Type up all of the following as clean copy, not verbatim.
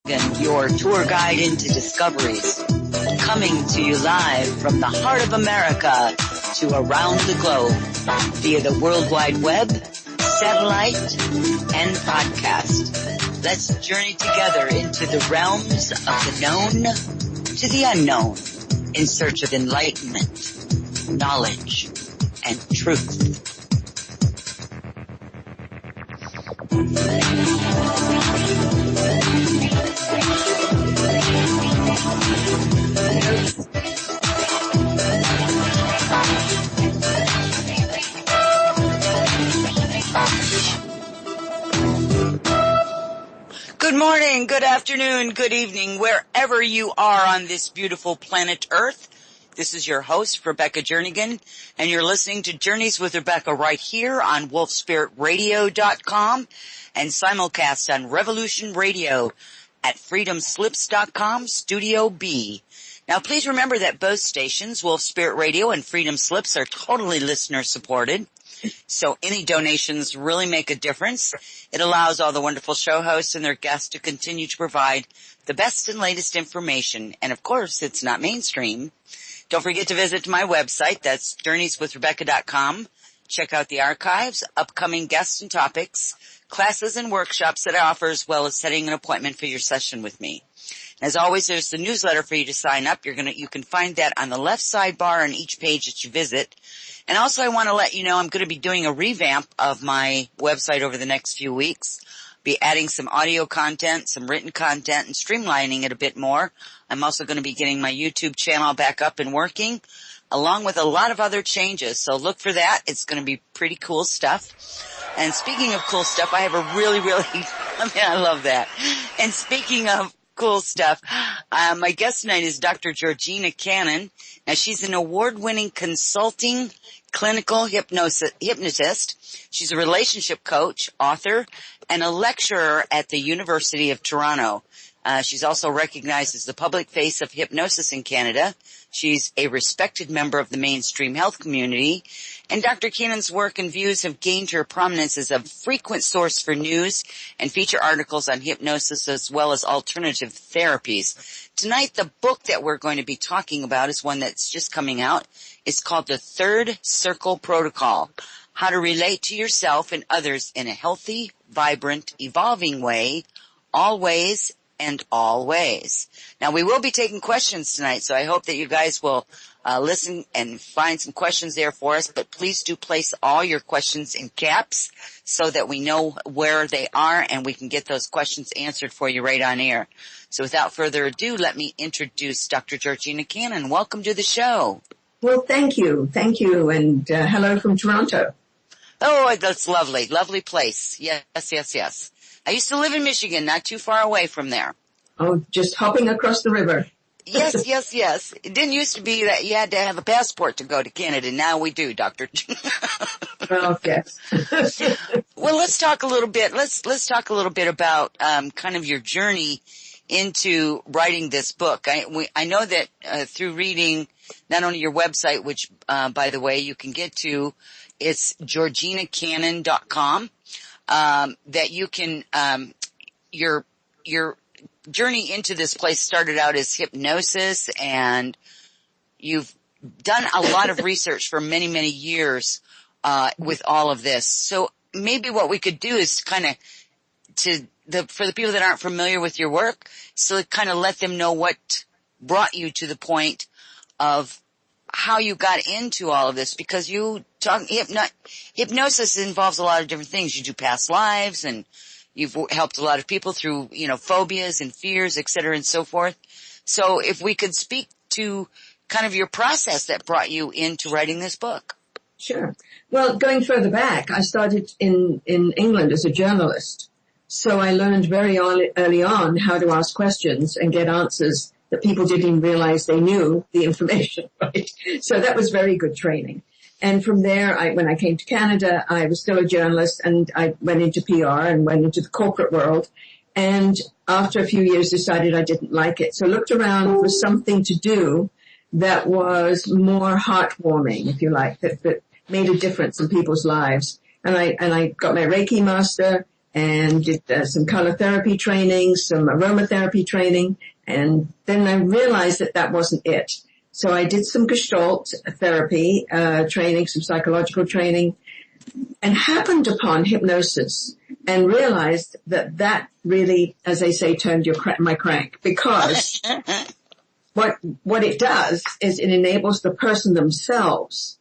your tour guide into discoveries. Coming to you live from the heart of America to around the globe via the World Wide Web, satellite, and podcast. Let's journey together into the realms of the known to the unknown in search of enlightenment, knowledge, and truth. Good morning, good afternoon, good evening, wherever you are on this beautiful planet Earth. This is your host, Rebecca Jernigan, and you're listening to Journeys with Rebecca right here on wolfspiritradio.com and simulcast on Revolution Radio at freedomslips.com, Studio B. Now, please remember that both stations, Wolf Spirit Radio and Freedom Slips, are totally listener-supported. So any donations really make a difference. It allows all the wonderful show hosts and their guests to continue to provide the best and latest information. And, of course, it's not mainstream. Don't forget to visit my website. That's journeyswithrebecca.com. Check out the archives, upcoming guests and topics, classes and workshops that I offer, as well as setting an appointment for your session with me. As always, there's the newsletter for you to sign up. You can find that on the left sidebar on each page that you visit. And also I want to let you know I'm going to be doing a revamp of my website over the next few weeks. Be adding some audio content, some written content, and streamlining it a bit more. I'm also going to be getting my YouTube channel back up and working, along with a lot of other changes. So look for that. It's going to be pretty cool stuff. And speaking of cool stuff, I have a really, I love that. And speaking of cool stuff, my guest tonight is Dr. Georgina Cannon. Now, she's an award-winning consulting clinical hypnotist. She's a relationship coach, author, and a lecturer at the University of Toronto. She's also recognized as the public face of hypnosis in Canada. She's a respected member of the mainstream health community. And Dr. Cannon's work and views have gained her prominence as a frequent source for news and feature articles on hypnosis as well as alternative therapies. Tonight, the book that we're going to be talking about is one that's just coming out. It's called The Third Circle Protocol: How to Relate to Yourself and Others in a Healthy, Vibrant, Evolving Way, Always and Always. Now, we will be taking questions tonight, so I hope that you guys will listen and find some questions there for us, but please do place all your questions in caps so that we know where they are and we can get those questions answered for you right on air. So without further ado, let me introduce Dr. Georgina Cannon. Welcome to the show. Well, thank you, and hello from Toronto. Oh, that's lovely, lovely place. Yes. I used to live in Michigan, not too far away from there. Oh, just hopping across the river. Yes. It didn't used to be that you had to have a passport to go to Canada. Now we do, Doctor. Well, yes. Well, let's talk a little bit. Let's talk a little bit about kind of your journey into writing this book. I know that through reading not only your website, which by the way you can get to, it's georginacannon.com. That you can, your journey into this place started out as hypnosis, and you've done a lot of research for many, many years, with all of this. So maybe what we could do is kind of for the people that aren't familiar with your work, so kind of let them know what brought you to the point of how you got into all of this, because hypnosis involves a lot of different things. You do past lives, and you've helped a lot of people through, phobias and fears, et cetera, and so forth. So if we could speak to kind of your process that brought you into writing this book. Sure. Well, going further back, I started in England as a journalist. So I learned very early on how to ask questions and get answers that people didn't even realize they knew the information, right? So that was very good training. And from there, when I came to Canada, I was still a journalist, and I went into PR and went into the corporate world. And after a few years, decided I didn't like it. So looked around for something to do that was more heartwarming, if you like, that made a difference in people's lives. And I got my Reiki master and did some color therapy training, some aromatherapy training. And then I realized that that wasn't it. So I did some Gestalt therapy training, some psychological training, and happened upon hypnosis and realized that that really, as they say, turned my crank, because what it does is it enables the person themselves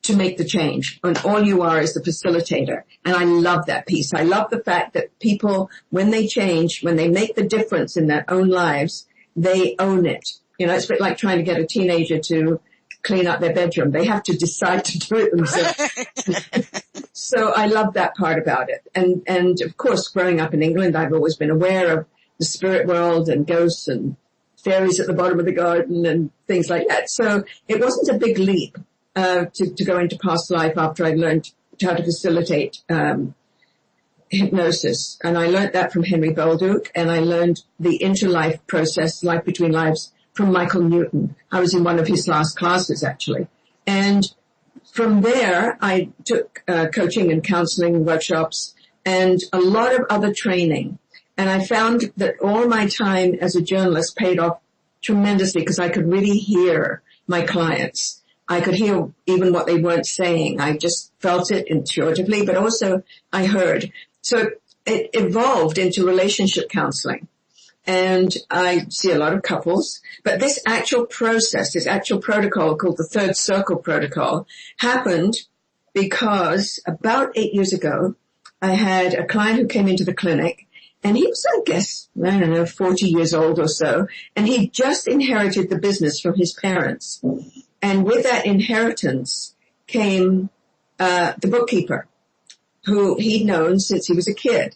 to make the change, and all you are is the facilitator. And I love that piece. I love the fact that people, when they change, when they make the difference in their own lives, they own it. You know, it's a bit like trying to get a teenager to clean up their bedroom. They have to decide to do it themselves. So I love that part about it. And of course, growing up in England, I've always been aware of the spirit world and ghosts and fairies at the bottom of the garden and things like that. So it wasn't a big leap to go into past life after I learned how to facilitate hypnosis. And I learned that from Henry Bolduc, and I learned the interlife process, life between lives, from Michael Newton. I was in one of his last classes, actually. And from there, I took coaching and counseling workshops and a lot of other training. And I found that all my time as a journalist paid off tremendously, because I could really hear my clients. I could hear even what they weren't saying. I just felt it intuitively, but also I heard. So it evolved into relationship counseling. And I see a lot of couples, but this actual process, this actual protocol called the Third Circle Protocol, happened because about 8 years ago, I had a client who came into the clinic, and he was, I guess, 40 years old or so, and he just inherited the business from his parents. And with that inheritance came the bookkeeper, who he'd known since he was a kid.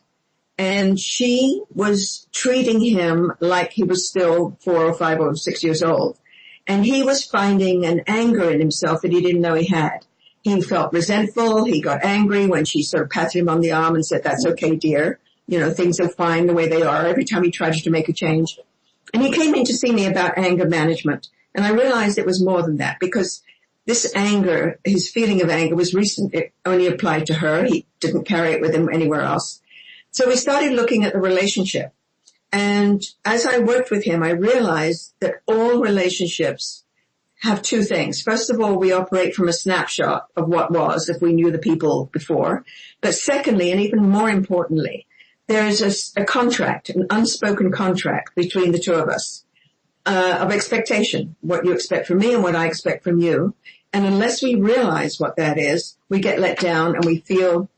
And she was treating him like he was still 4 or 5 or 6 years old. And he was finding an anger in himself that he didn't know he had. He felt resentful. He got angry when she sort of patted him on the arm and said, "That's okay, dear. You know, things are fine the way they are," every time he tried to make a change. And he came in to see me about anger management. And I realized it was more than that, because this anger, his feeling of anger, was recent. It only applied to her. He didn't carry it with him anywhere else. So we started looking at the relationship. And as I worked with him, I realized that all relationships have two things. First of all, we operate from a snapshot of what was, if we knew the people before. But secondly, and even more importantly, there is a contract, an unspoken contract between the two of us, of expectation, what you expect from me and what I expect from you. And unless we realize what that is, we get let down and we feel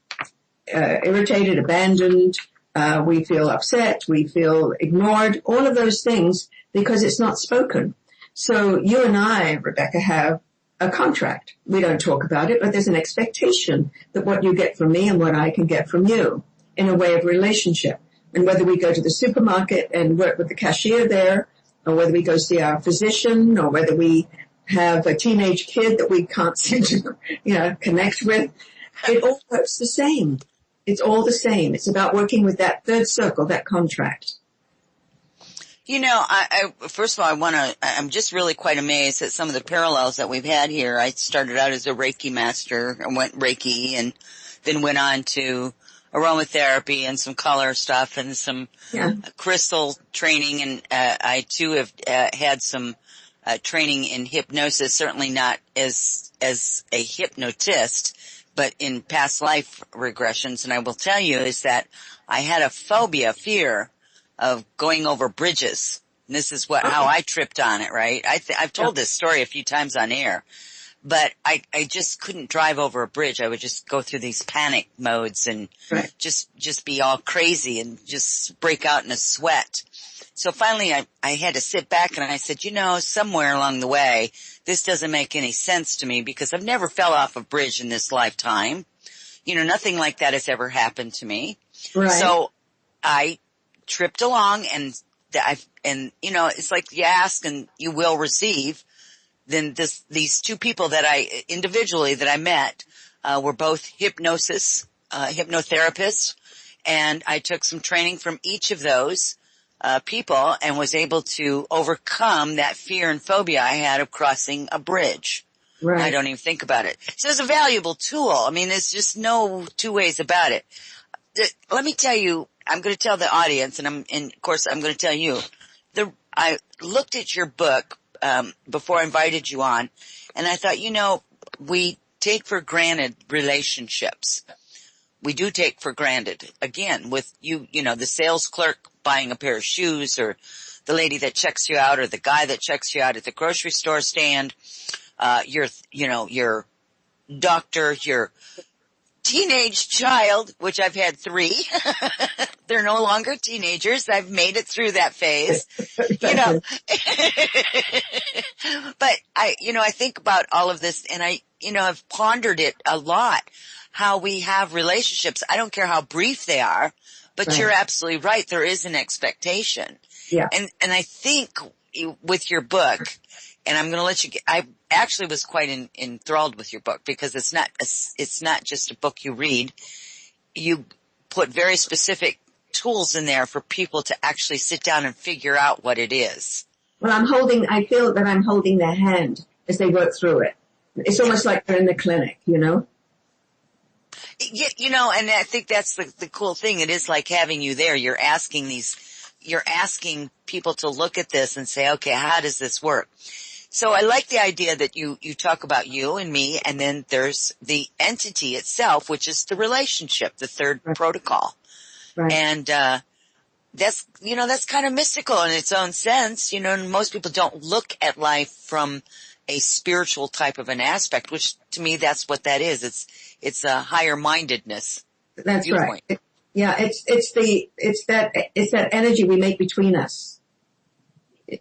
irritated, abandoned, we feel upset, we feel ignored, all of those things, because it's not spoken. So you and I, Rebecca, have a contract. We don't talk about it, but there's an expectation that what you get from me and what I can get from you in a way of relationship. And whether we go to the supermarket and work with the cashier there, or whether we go see our physician, or whether we have a teenage kid that we can't seem to, connect with, it all works the same. It's all the same. It's about working with that third circle, that contract. You know, first of all, I'm just really quite amazed at some of the parallels that we've had here. I started out as a Reiki master and went Reiki, and then went on to aromatherapy and some color stuff and some crystal training. And I too have had some training in hypnosis, certainly not as a hypnotist, but in past life regressions. And I will tell you is that I had a fear of going over bridges. And this is how I tripped on it, right? I've told this story a few times on air, but I just couldn't drive over a bridge. I would just go through these panic modes and just be all crazy and just break out in a sweat. So finally I had to sit back and I said, somewhere along the way, this doesn't make any sense to me, because I've never fell off a bridge in this lifetime. Nothing like that has ever happened to me. Right. So I tripped along, and it's like you ask and you will receive. Then these two people that I met, were both hypnotherapists, and I took some training from each of those people and was able to overcome that fear and phobia I had of crossing a bridge. Right. I don't even think about it. So it's a valuable tool. I mean, there's just no two ways about it. let me tell you, I'm going to tell the audience, and of course I'm going to tell you, I looked at your book, before I invited you on, and I thought, we take for granted relationships. We do take for granted, again, with the sales clerk buying a pair of shoes, or the lady that checks you out, or the guy that checks you out at the grocery store stand, your doctor, your teenage child, which I've had 3. They're no longer teenagers. I've made it through that phase, But I think about all of this, and I've pondered it a lot, how we have relationships. I don't care how brief they are, but Right. You're absolutely right. There is an expectation. Yeah. And I think with your book, and I'm going to let you I actually was quite enthralled with your book, because it's not just a book you read. You put very specific tools in there for people to actually sit down and figure out what it is. Well, I feel that I'm holding their hand as they work through it. It's almost like they're in the clinic, Yeah, and I think that's the cool thing. It is like having you there. You're asking people to look at this and say, okay, how does this work? So I like the idea that you talk about you and me, and then there's the entity itself, which is the relationship, the third Right. protocol. Right. And, that's kind of mystical in its own sense, and most people don't look at life from a spiritual type of an aspect, which to me, that's what that is. It's a higher mindedness. That's viewpoint. right. It's that energy we make between us. And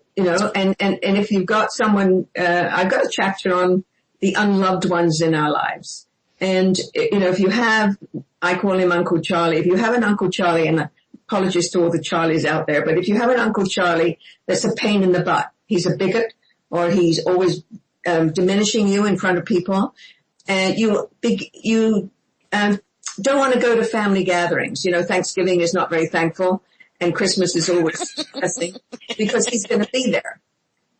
if you've got someone, I've got a chapter on the unloved ones in our lives. And, if you have, I call him Uncle Charlie. If you have an Uncle Charlie, and apologies to all the Charlies out there, but if you have an Uncle Charlie that's a pain in the butt, he's a bigot, or he's always diminishing you in front of people, and you don't want to go to family gatherings. Thanksgiving is not very thankful, and Christmas is always depressing because he's going to be there.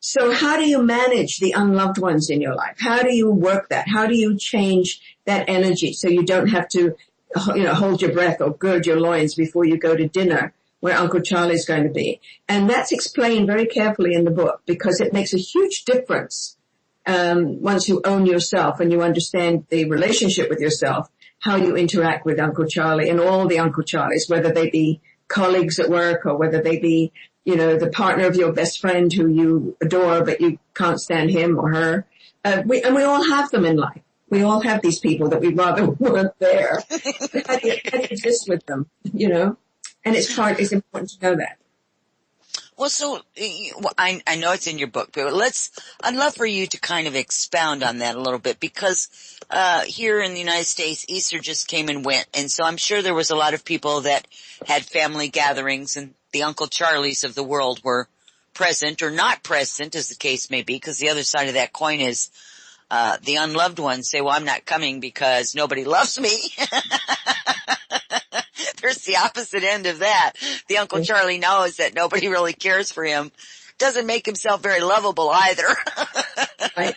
So how do you manage the unloved ones in your life? How do you work that? How do you change that energy so you don't have to, hold your breath or gird your loins before you go to dinner where Uncle Charlie's going to be? And that's explained very carefully in the book, because it makes a huge difference once you own yourself and you understand the relationship with yourself, how you interact with Uncle Charlie and all the Uncle Charlies, whether they be colleagues at work or whether they be, the partner of your best friend who you adore, but you can't stand him or her. We all have them in life. We all have these people that we'd rather weren't there. How do you exist with them, And it's important to know that. Well, so I know it's in your book, but I'd love for you to kind of expound on that a little bit, because here in the United States, Easter just came and went, and so I'm sure there was a lot of people that had family gatherings, and the Uncle Charlies of the world were present or not present, as the case may be, because the other side of that coin is the unloved ones say, well, I'm not coming because nobody loves me. There's the opposite end of that. The Uncle Charlie knows that nobody really cares for him. Doesn't make himself very lovable either. Right.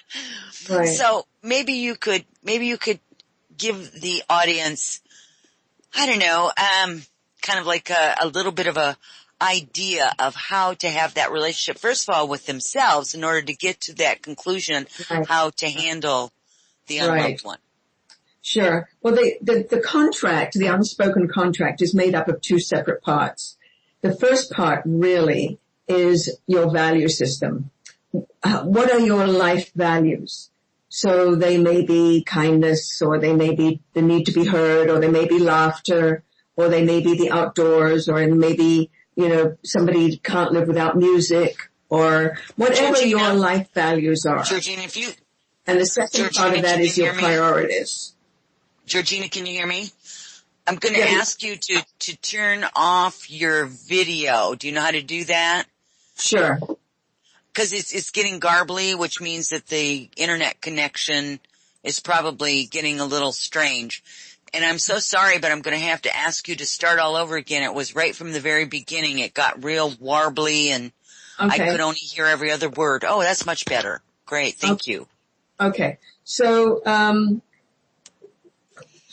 Right. So maybe you could give the audience, I don't know, kind of like a little bit of a idea of how to have that relationship, first of all, with themselves, in order to get to that conclusion, Right. how to handle the unloved Right. one. Sure. Well, the contract, the unspoken contract, is made up of 2 separate parts. The first part really is your value system. What are your life values? So they may be kindness, or they may be the need to be heard, or they may be laughter, or they may be the outdoors, or it may be, somebody can't live without music, or whatever Georgina, your life values are. Georgina, And the second part of that is your priorities. Georgina, can you hear me? I'm going to ask you to turn off your video. Do you know how to do that? Sure. Because it's getting garbly, which means that the internet connection is probably getting a little strange. And I'm so sorry, but I'm going to have to ask you to start all over again. It was right from the very beginning. It got real warbly, and I could only hear every other word. Oh, that's much better. Great. Thank you. Okay. So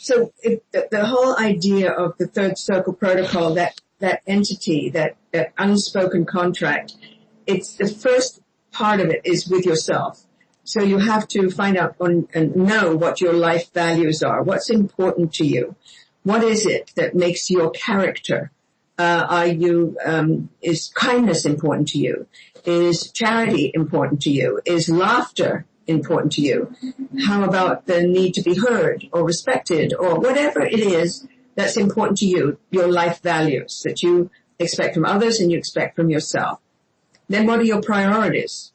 the whole idea of the third circle protocol, that entity, that unspoken contract, it's the first part of it is with yourself. So you have to find out and know what your life values are. What's important to you? What is it that makes your character? Is kindness important to you? Is charity important to you? Is laughter important to you? How about the need to be heard or respected or whatever it is that's important to you, your life values that you expect from others and you expect from yourself. Then what are your priorities?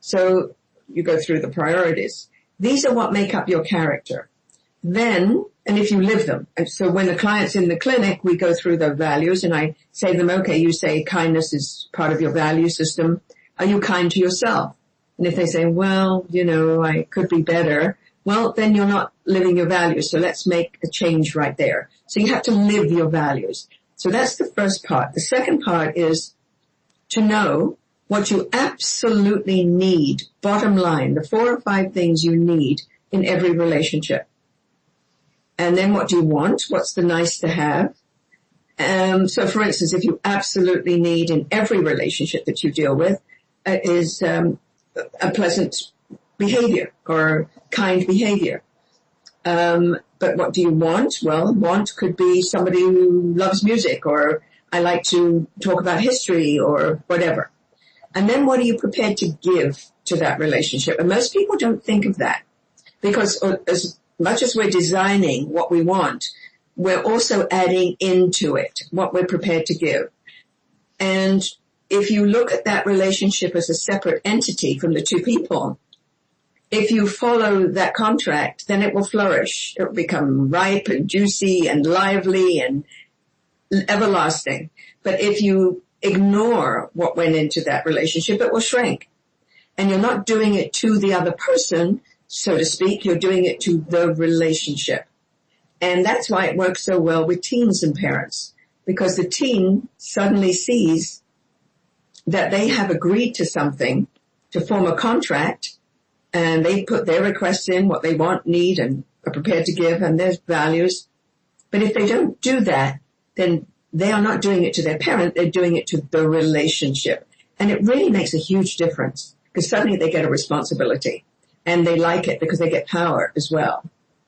So you go through the priorities. These are what make up your character. Then, and if you live them, and so when the client's in the clinic, we go through the values and I say to them, okay, you say kindness is part of your value system. Are you kind to yourself? And if they say, well, I could be better, well, then you're not living your values. So let's make a change right there. So you have to live your values. So that's the first part. The second part is to know what you absolutely need, bottom line, the 4 or 5 things you need in every relationship. And then what do you want? What's the nice to have? So for instance, if you absolutely need in every relationship that you deal with is a pleasant behavior or kind behavior. But what do you want? Well, want could be somebody who loves music, or I like to talk about history or whatever. And then what are you prepared to give to that relationship? And most people don't think of that because as much as we're designing what we want, we're also adding into it what we're prepared to give. And if you look at that relationship as a separate entity from the two people, if you follow that contract, then it will flourish. It will become ripe and juicy and lively and everlasting. But if you ignore what went into that relationship, it will shrink. And you're not doing it to the other person, so to speak. You're doing it to the relationship. And that's why it works so well with teens and parents, because the teen suddenly sees that they have agreed to something, to form a contract, and they put their requests in, what they want, need, and are prepared to give, and their values. But if they don't do that, then they are not doing it to their parent, they're doing it to the relationship. And it really makes a huge difference, because suddenly they get a responsibility, and they like it because they get power as well,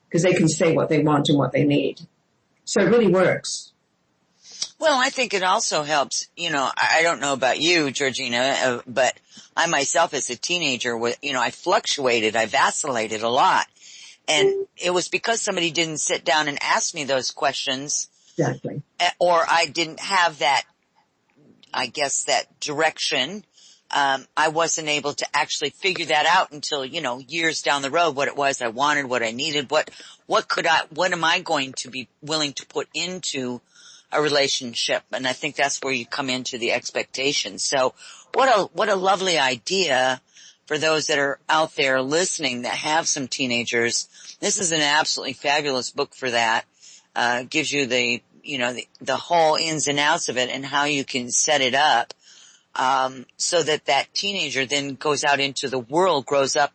because they can say what they want and what they need. So it really works. Well, I think it also helps, I don't know about you, Georgina, but I myself as a teenager, I fluctuated, I vacillated a lot. And it was because somebody didn't sit down and ask me those questions. Exactly. Or I didn't have that, I guess, that direction. I wasn't able to actually figure that out until, years down the road, what it was I wanted, what I needed, what am I going to be willing to put into a relationship? And I think that's where you come into the expectations. So what a lovely idea for those that are out there listening that have some teenagers. This is an absolutely fabulous book for that. Gives you the whole ins and outs of it and how you can set it up. So that teenager then goes out into the world, grows up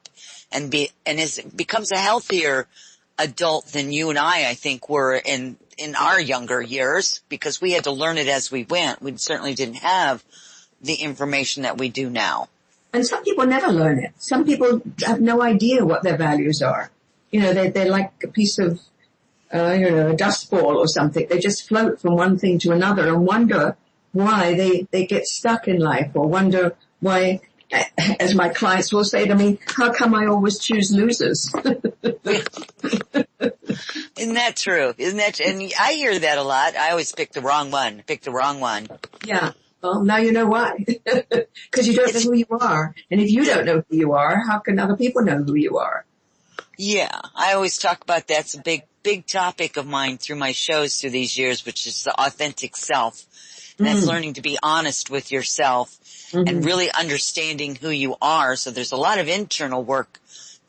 and becomes a healthier adult than you and I think were in our younger years, because we had to learn it as we went. We certainly didn't have the information that we do now. And some people never learn it. Some people have no idea what their values are. They're like a piece of, a dust ball or something. They just float from one thing to another and wonder why they get stuck in life, or wonder why, as my clients will say to me, how come I always choose losers? Isn't that true? And I hear that a lot. I always pick the wrong one. Yeah. Well, now you know why. Because you don't know who you are. And if you don't know who you are, how can other people know who you are? Yeah. I always talk about that's a big topic of mine through my shows through these years, which is the authentic self. And that's learning to be honest with yourself and really understanding who you are. So there's a lot of internal work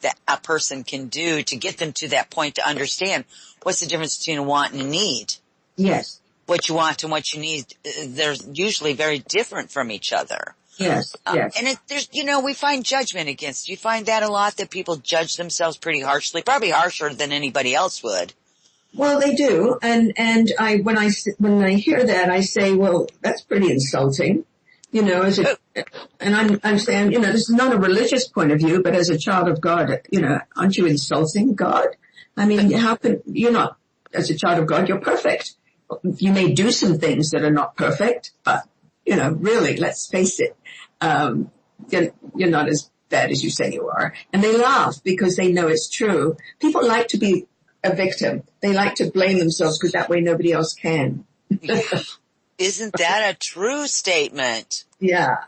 that a person can do to get them to that point to understand what's the difference between a want and a need. Yes. What you want and what you need, they're usually very different from each other. Yes, yes. And we find judgment against. You find that a lot, that people judge themselves pretty harshly, probably harsher than anybody else would. Well, they do, and when I hear that, I say, well, that's pretty insulting, and I'm saying, this is not a religious point of view, but as a child of God, aren't you insulting God? I mean, how could you're not, as a child of God, you're perfect. You may do some things that are not perfect, but really, let's face it, you're not as bad as you say you are, and they laugh because they know it's true. People like to be a victim. They like to blame themselves because that way nobody else can. Isn't that a true statement? Yeah.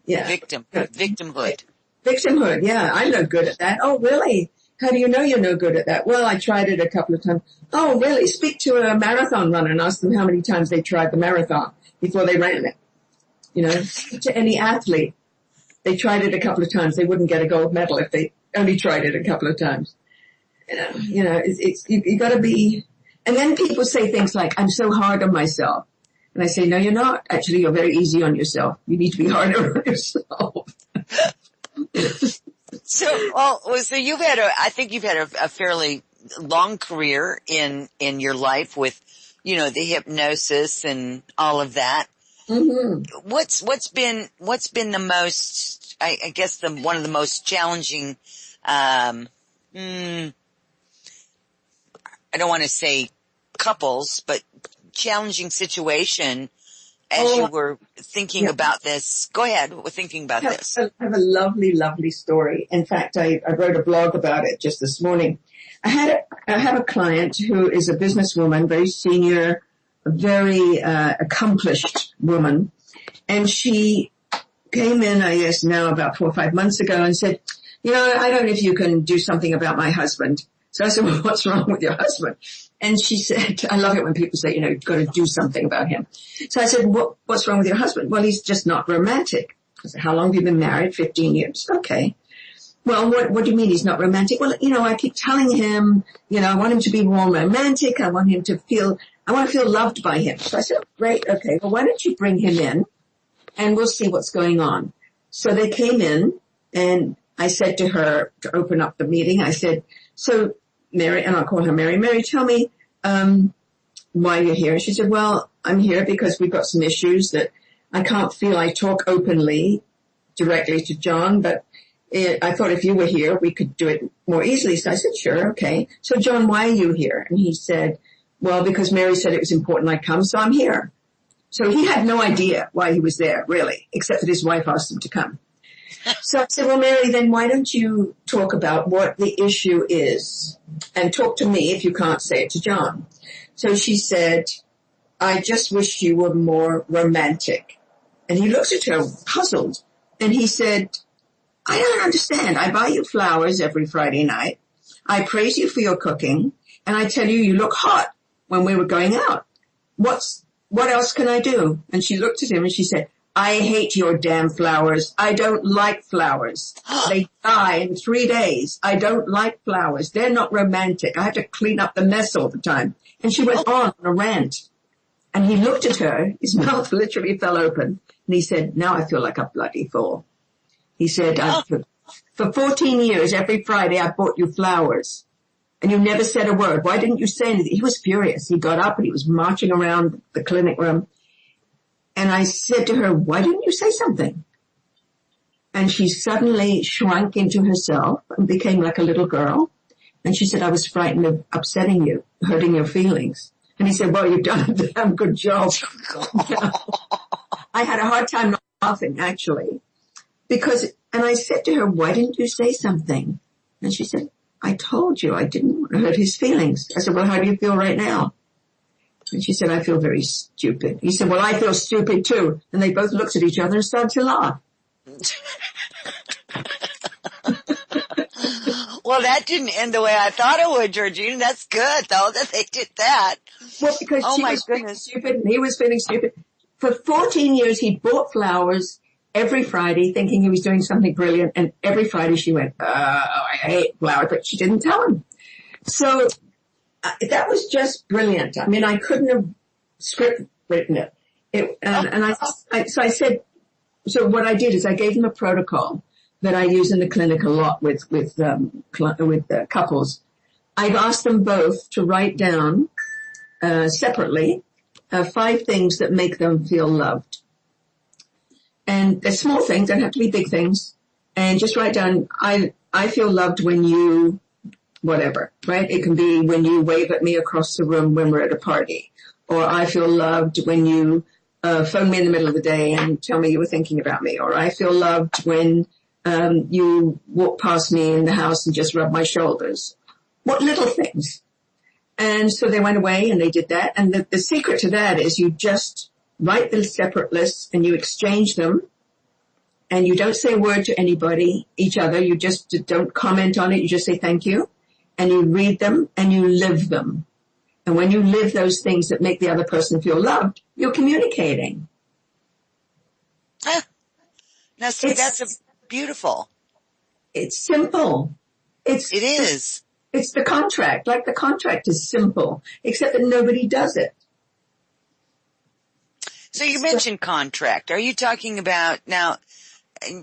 Victimhood. Victimhood, yeah. I'm no good at that. Oh, really? How do you know you're no good at that? Well, I tried it a couple of times. Oh, really? Speak to a marathon runner and ask them how many times they tried the marathon before they ran it. Speak to any athlete. They tried it a couple of times. They wouldn't get a gold medal if they only tried it a couple of times. You gotta be, and then people say things like, I'm so hard on myself. And I say, no, you're not. Actually, you're very easy on yourself. You need to be harder on yourself. So I think you've had a fairly long career in your life with, the hypnosis and all of that. Mm-hmm. What's been the most, I guess one of the most challenging, I don't want to say couples, but challenging situation as you were thinking about this. Go ahead. We're thinking about this. I have a lovely, lovely story. In fact, I wrote a blog about it just this morning. I have a client who is a businesswoman, very senior, very accomplished woman. And she came in, I guess now about 4 or 5 months ago and said, I don't know if you can do something about my husband. So I said, well, what's wrong with your husband? And she said, I love it when people say, you've got to do something about him. So I said, what's wrong with your husband? Well, he's just not romantic. I said, how long have you been married? 15 years. Okay. Well, what do you mean he's not romantic? Well, I keep telling him, I want him to be more romantic. I want to feel loved by him. So I said, great. Okay. Well, why don't you bring him in and we'll see what's going on. So they came in and I said to her to open up the meeting, I said, so Mary, and I'll call her Mary. Mary, tell me, why you're here. And she said, well, I'm here because we've got some issues that I can't feel I talk openly directly to John, but I thought if you were here, we could do it more easily. So I said, sure. Okay. So John, why are you here? And he said, well, because Mary said it was important I come, so I'm here. So he had no idea why he was there, really, except that his wife asked him to come. So I said, well, Mary, then why don't you talk about what the issue is and talk to me if you can't say it to John. So she said, I just wish you were more romantic. And he looked at her puzzled and he said, I don't understand. I buy you flowers every Friday night. I praise you for your cooking and I tell you, you look hot when we were going out. What else can I do? And she looked at him and she said, I hate your damn flowers. I don't like flowers. They die in 3 days. I don't like flowers. They're not romantic. I have to clean up the mess all the time. And she went on a rant. And he looked at her. His mouth literally fell open. And he said, now I feel like a bloody fool. He said, for 14 years, every Friday I bought you flowers. And you never said a word. Why didn't you say anything? He was furious. He got up and he was marching around the clinic room. And I said to her, why didn't you say something? And she suddenly shrunk into herself and became like a little girl. And she said, I was frightened of upsetting you, hurting your feelings. And he said, well, you've done a damn good job. I had a hard time not laughing, actually. And I said to her, why didn't you say something? And she said, I told you I didn't want to hurt his feelings. I said, well, how do you feel right now? And she said, I feel very stupid. He said, well, I feel stupid too. And they both looked at each other and started to laugh. Well, that didn't end the way I thought it would, Georgina. That's good, though, that they did that. Well, because she was feeling stupid and he was feeling stupid. For 14 years, he bought flowers every Friday thinking he was doing something brilliant. And every Friday she went, I hate flowers, but she didn't tell him. So that was just brilliant. I mean, I couldn't have script written it. So I said, so what I did is I gave him a protocol that I use in the clinic a lot with couples. I've asked them both to write down separately 5 things that make them feel loved. And they're small things, don't have to be big things. And just write down, I feel loved when you, whatever, right? It can be when you wave at me across the room when we're at a party. Or I feel loved when you phone me in the middle of the day and tell me you were thinking about me. Or I feel loved when you walk past me in the house and just rub my shoulders. What little things. And so they went away and they did that. And the secret to that is you just write the separate lists and you exchange them. And you don't say a word to anybody, each other. You just don't comment on it. You just say thank you. And you read them and you live them. And when you live those things that make the other person feel loved, you're communicating. Now see, that's beautiful. It's simple. It is. It's the contract. Like the contract is simple, except that nobody does it. So you mentioned contract. Are you talking about now?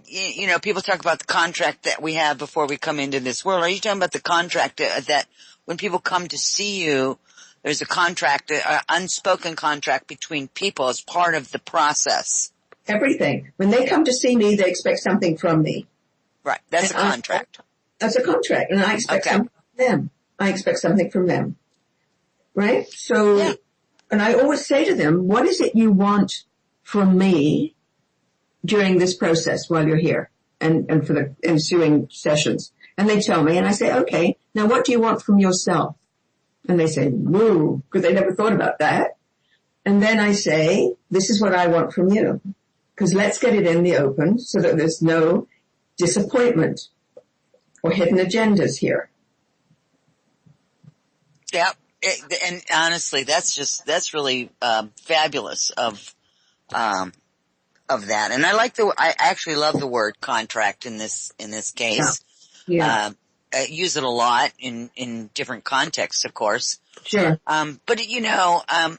You know, people talk about the contract that we have before we come into this world. Are you talking about the contract that when people come to see you, there's a contract, an unspoken contract between people as part of the process? Everything. When they come to see me, they expect something from me. Right. That's a contract. That's a contract. And I expect something from them. I expect something from them. Right? So, yeah. And I always say to them, what is it you want from me during this process while you're here and for the ensuing sessions? And they tell me and I say, okay, now what do you want from yourself? And they say, woo, because they never thought about that. And then I say, this is what I want from you. Because let's get it in the open so that there's no disappointment or hidden agendas here. Yeah. And honestly, that's really fabulous of that. And I actually love the word contract in this case. Yeah. I use it a lot in different contexts, of course. Sure. But you know, I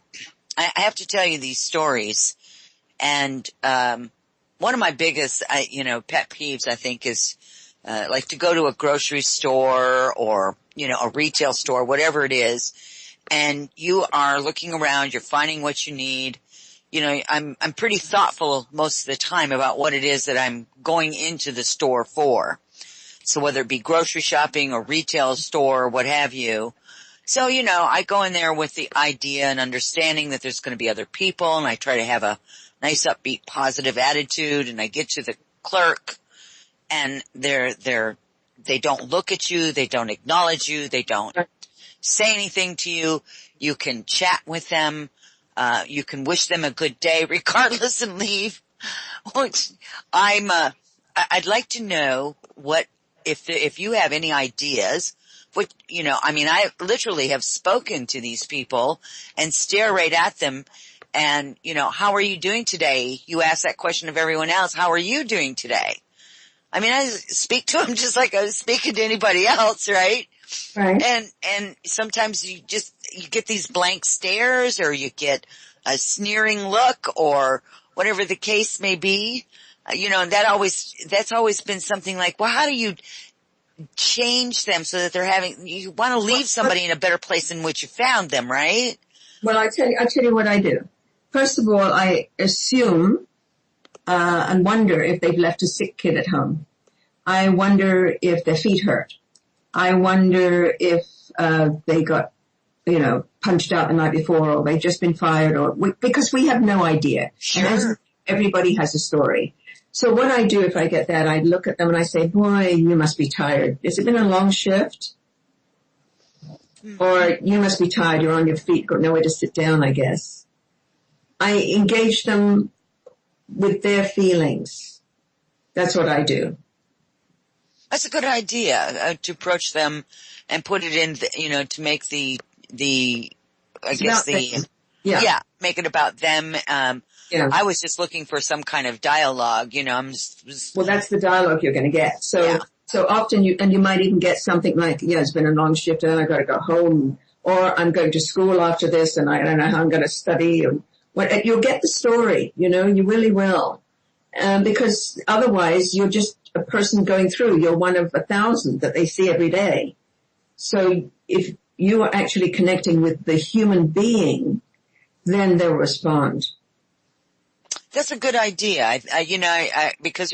have to tell you these stories. And, one of my biggest, pet peeves, I think, is, like to go to a grocery store or, a retail store, whatever it is, and you are looking around, you're finding what you need. I'm pretty thoughtful most of the time about what it is that I'm going into the store for. So whether it be grocery shopping or retail store or what have you. So, I go in there with the idea and understanding that there's going to be other people, and I try to have a nice upbeat positive attitude, and I get to the clerk and they don't look at you, they don't acknowledge you, they don't say anything to you. You can chat with them, you can wish them a good day regardless and leave. I'd like to know if you have any ideas. What, I literally have spoken to these people and stare right at them. And, how are you doing today? You ask that question of everyone else. How are you doing today? I speak to them just like I was speaking to anybody else, right? Right. And sometimes you get these blank stares, or you get a sneering look, or whatever the case may be. And that's always been something like, well, how do you change them so that you want to leave somebody in a better place in which you found them, right? Well, I tell you what I do. First of all, I assume and wonder if they've left a sick kid at home. I wonder if their feet hurt. I wonder if they got, punched out the night before, or they've just been fired, because we have no idea. Sure. And everybody has a story. So what I do if I get that, I look at them and I say, boy, you must be tired. Has it been a long shift? Or you must be tired, you're on your feet, got nowhere to sit down, I guess. I engage them with their feelings. That's what I do. That's a good idea, to approach them and put it in, to make make it about them. Yeah. I was just looking for some kind of dialogue, Well, that's the dialogue you're going to get. So often you might even get something like, it's been a long shift and I got to go home, or I'm going to school after this and I don't know how I'm going to study. You'll get the story, you really will. Because otherwise you're just a person going through. You're one of 1,000 that they see every day. So if you are actually connecting with the human being, then they'll respond. That's a good idea. Because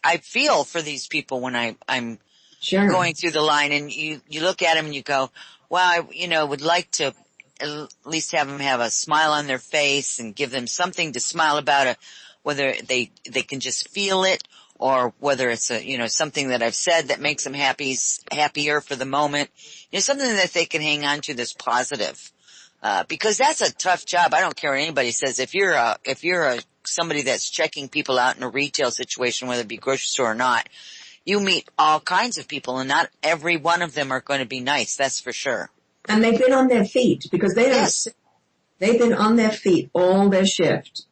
I feel for these people when I'm Sure. going through the line, and you look at them and you go, well, I would like to at least have them have a smile on their face and give them something to smile about, whether they can just feel it, or whether it's something that I've said that makes them happier for the moment, something that they can hang on to that's positive. Because that's a tough job. I don't care what anybody says. If you're somebody that's checking people out in a retail situation, whether it be grocery store or not, you meet all kinds of people, and not every one of them are going to be nice. That's for sure. And they've been on their feet because they've been on their feet all their shift,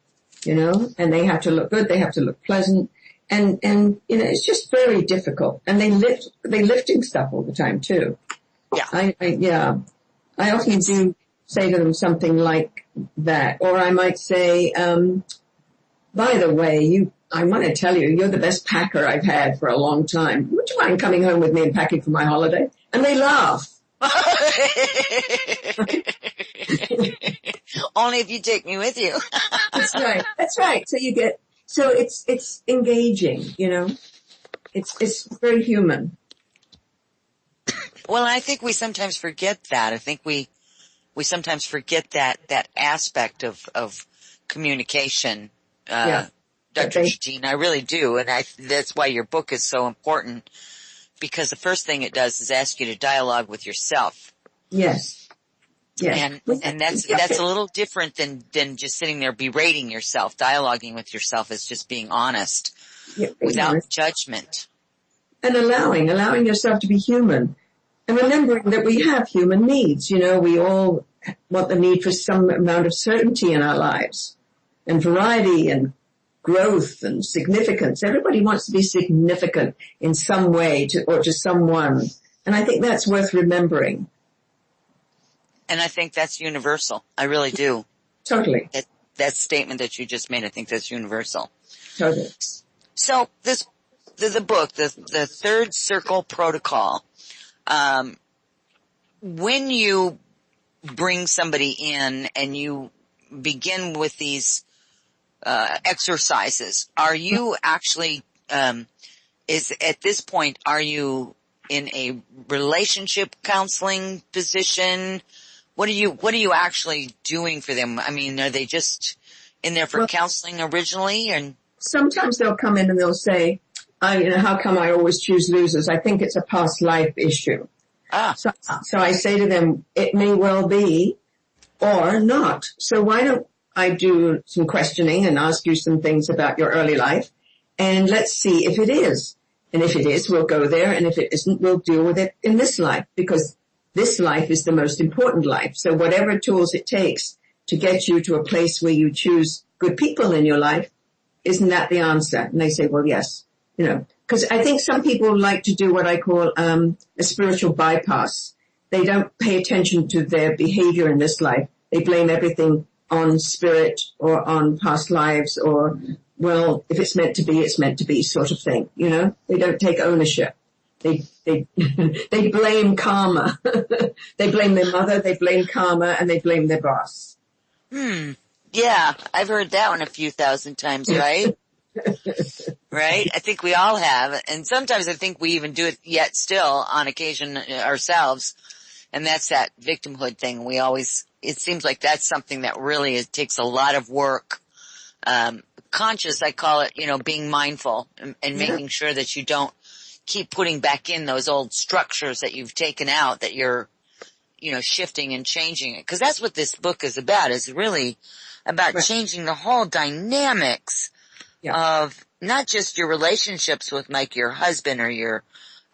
and they have to look good. They have to look pleasant. And it's just very difficult. And they lifting stuff all the time too. Yeah. I often do say to them something like that, or I might say, by the way, I want to tell you, you're the best packer I've had for a long time. Would you mind coming home with me and packing for my holiday? And they laugh. Only if you take me with you. That's right. So it's engaging, It's very human. Well, I think we sometimes forget that. I think we sometimes forget that aspect of communication. Dr. Georgina, I really do. And that's why your book is so important, because the first thing it does is ask you to dialogue with yourself. Yes. And that's a little different than just sitting there berating yourself. Dialoguing with yourself is just being honest, without judgment. And allowing yourself to be human. And remembering that we have human needs. We all want the need for some amount of certainty in our lives, and variety and growth and significance. Everybody wants to be significant in some way to someone. And I think that's worth remembering. And I think that's universal. I really do. Totally. That statement that you just made, I think that's universal. Totally. So the book, the Third Circle Protocol, when you bring somebody in and you begin with these exercises, are you actually, at this point, are you in a relationship counseling position? What are you actually doing for them? I mean, are they just in there for counseling originally? And sometimes they'll come in and they'll say, how come I always choose losers? I think it's a past life issue. So I say to them, it may well be or not. So why don't I do some questioning and ask you some things about your early life, and let's see if it is. And if it is, we'll go there. And if it isn't, we'll deal with it in this life, because this life is the most important life. So whatever tools it takes to get you to a place where you choose good people in your life, isn't that the answer? And they say, well, yes, because I think some people like to do what I call a spiritual bypass. They don't pay attention to their behavior in this life. They blame everything on spirit or on past lives, or, well, if it's meant to be, it's meant to be, sort of thing. They don't take ownership. They they blame karma. They blame their mother, they blame karma, and they blame their boss. Yeah, I've heard that one a few thousand times, right? Right? I think we all have. And sometimes I think we even do it yet still on occasion ourselves. And that's that victimhood thing. It seems like that's something that really takes a lot of work. Conscious, I call it, being mindful and making sure that you don't keep putting back in those old structures that you've taken out, that you're, shifting and changing it. 'Cause that's what this book is about, is really about changing the whole dynamics of not just your relationships with like your husband or your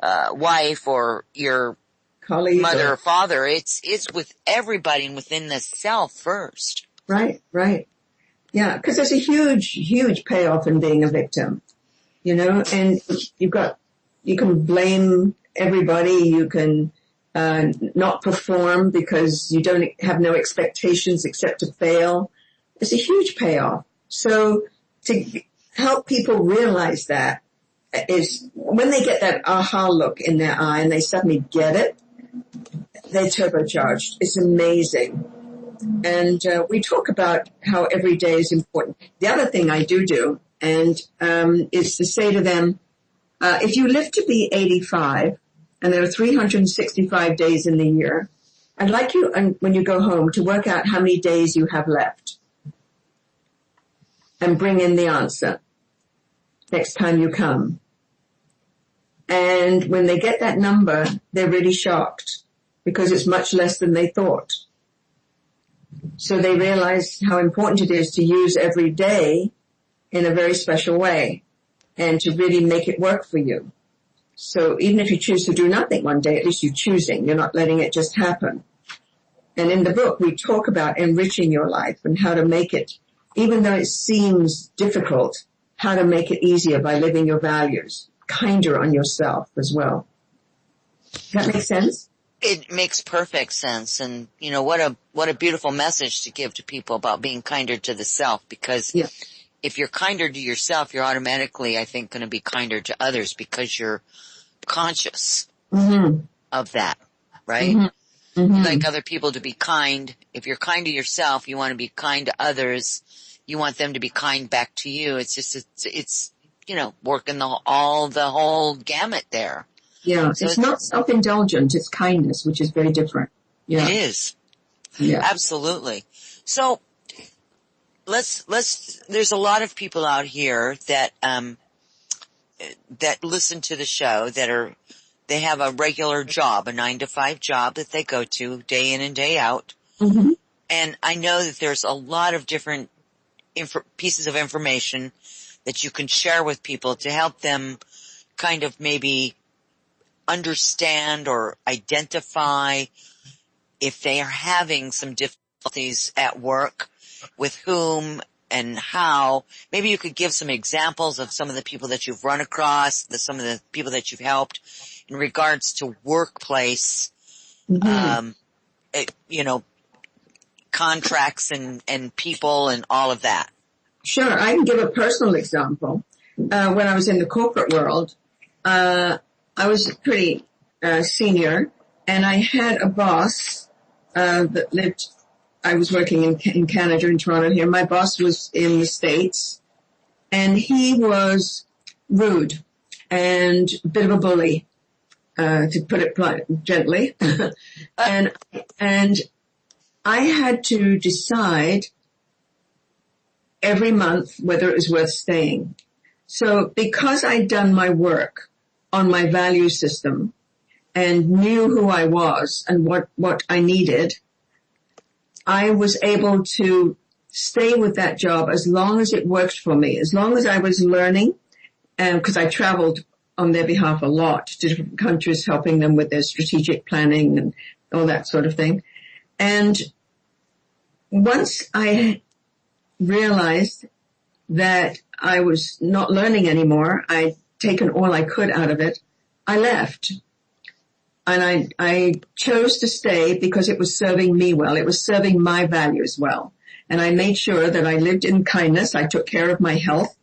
wife or your colleague, mother or father. It's with everybody and within the self first. Right. Yeah, because there's a huge payoff in being a victim, and you can blame everybody. You can not perform because you don't have no expectations except to fail. It's a huge payoff. So to help people realize that is when they get that aha look in their eye and they suddenly get it, they're turbocharged. It's amazing. And we talk about how every day is important. The other thing I do, and is to say to them, if you live to be 85, and there are 365 days in the year, I'd like you, when you go home, to work out how many days you have left. And bring in the answer next time you come. And when they get that number, they're really shocked because it's much less than they thought. So they realize how important it is to use every day in a very special way and to really make it work for you. So even if you choose to do nothing one day, at least you're choosing. You're not letting it just happen. And in the book, we talk about enriching your life and how to make it, even though it seems difficult, how to make it easier by living your values, kinder on yourself as well. Does that make sense? It makes perfect sense. And, you know, what a beautiful message to give to people about being kinder to the self, because if you're kinder to yourself, you're automatically, I think, going to be kinder to others because you're conscious of that, right? You like other people to be kind. If you're kind to yourself, you want to be kind to others. You want them to be kind back to you. It's just, it's, you know, working the whole gamut there. Yeah. So it's not self-indulgent. It's kindness, which is very different. Yeah. It is. Yeah. Absolutely. So there's a lot of people out here that listen to the show they have a regular job, a 9-to-5 job that they go to day in and day out. And I know that there's a lot of different pieces of information that you can share with people to help them kind of maybe understand or identify if they are having some difficulties at work, with whom and how. Maybe you could give some examples of some of the people that you've run across, some of the people that you've helped in regards to workplace, you know, contracts and people and all of that. Sure. I can give a personal example. When I was in the corporate world, I was pretty senior, and I had a boss that lived. I was working in Canada, in Toronto here. My boss was in the States, and he was rude and a bit of a bully, to put it gently. and I had to decide every month whether it was worth staying. So because I'd done my work on my value system and knew who I was and what I needed, I was able to stay with that job as long as it worked for me, as long as I was learning, because I traveled on their behalf a lot to different countries, helping them with their strategic planning and all that sort of thing. And once I realized that I was not learning anymore, I'd taken all I could out of it, I left. And I chose to stay because it was serving me well. It was serving my values well. And I made sure that I lived in kindness. I took care of my health,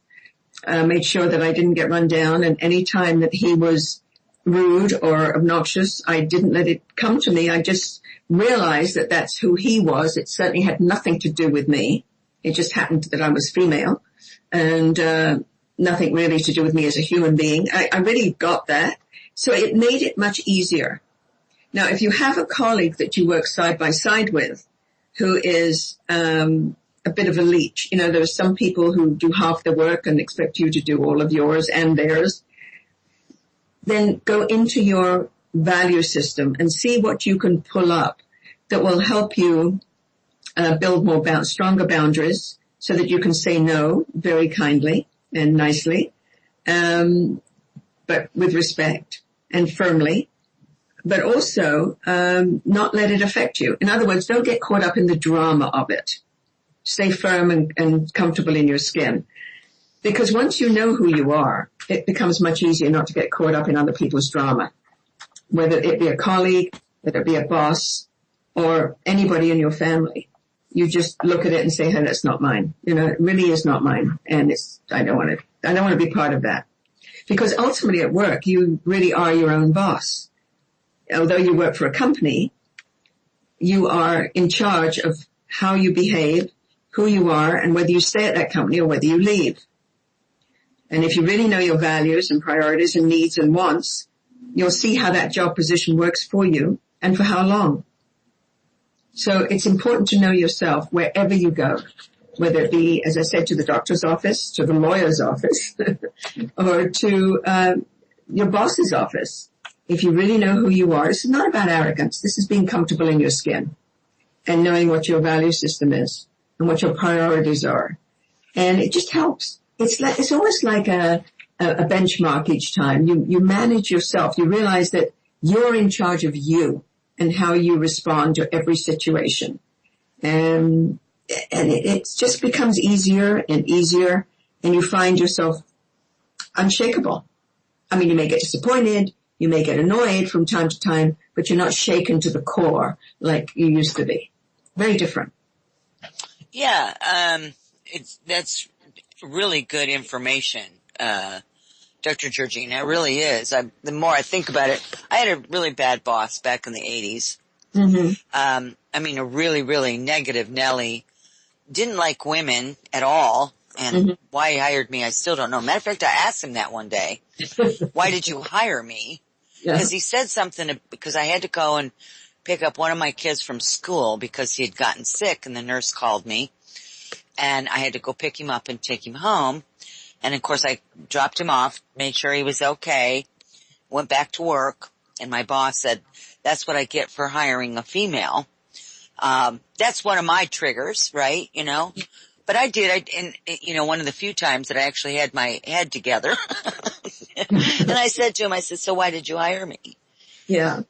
made sure that I didn't get run down. And any time that he was rude or obnoxious, I didn't let it come to me. I just realized that that's who he was. It certainly had nothing to do with me. It just happened that I was female, and nothing really to do with me as a human being. I really got that. So it made it much easier. Now, if you have a colleague that you work side by side with who is a bit of a leech, you know, there are some people who do half the work and expect you to do all of yours and theirs, then go into your value system and see what you can pull up that will help you build more stronger boundaries so that you can say no very kindly and nicely, but with respect and firmly, but also not let it affect you. In other words, don't get caught up in the drama of it. Stay firm and comfortable in your skin. Because once you know who you are, it becomes much easier not to get caught up in other people's drama. Whether it be a colleague, whether it be a boss, or anybody in your family. You just look at it and say, hey, that's not mine. You know, it really is not mine. And I don't want to be part of that. Because ultimately at work, you really are your own boss. Although you work for a company, you are in charge of how you behave, who you are, and whether you stay at that company or whether you leave. And if you really know your values and priorities and needs and wants, you'll see how that job position works for you and for how long. So it's important to know yourself wherever you go, whether it be, as I said, to the doctor's office, to the lawyer's office, or to your boss's office. If you really know who you are, this is not about arrogance. This is being comfortable in your skin and knowing what your value system is and what your priorities are. And it just helps. It's almost like a benchmark each time. You manage yourself. You realize that you're in charge of you and how you respond to every situation. And it just becomes easier and easier, and you find yourself unshakable. I mean, you may get disappointed, you may get annoyed from time to time, but you're not shaken to the core like you used to be. Very different. Yeah, that's really good information, Dr. Georgina. It really is. The more I think about it, I had a really bad boss back in the 80s. Mm-hmm. I mean, a really, really negative Nelly. Didn't like women at all. And why he hired me, I still don't know. Matter of fact, I asked him that one day. Why did you hire me? Because he said something, because I had to go and pick up one of my kids from school because he had gotten sick, and the nurse called me. And I had to go pick him up and take him home. And of course I dropped him off, made sure he was okay, went back to work, and my boss said, that's what I get for hiring a female. That's one of my triggers, right? You know, but I did, one of the few times that I actually had my head together. And I said to him, I said, so why did you hire me? Yeah.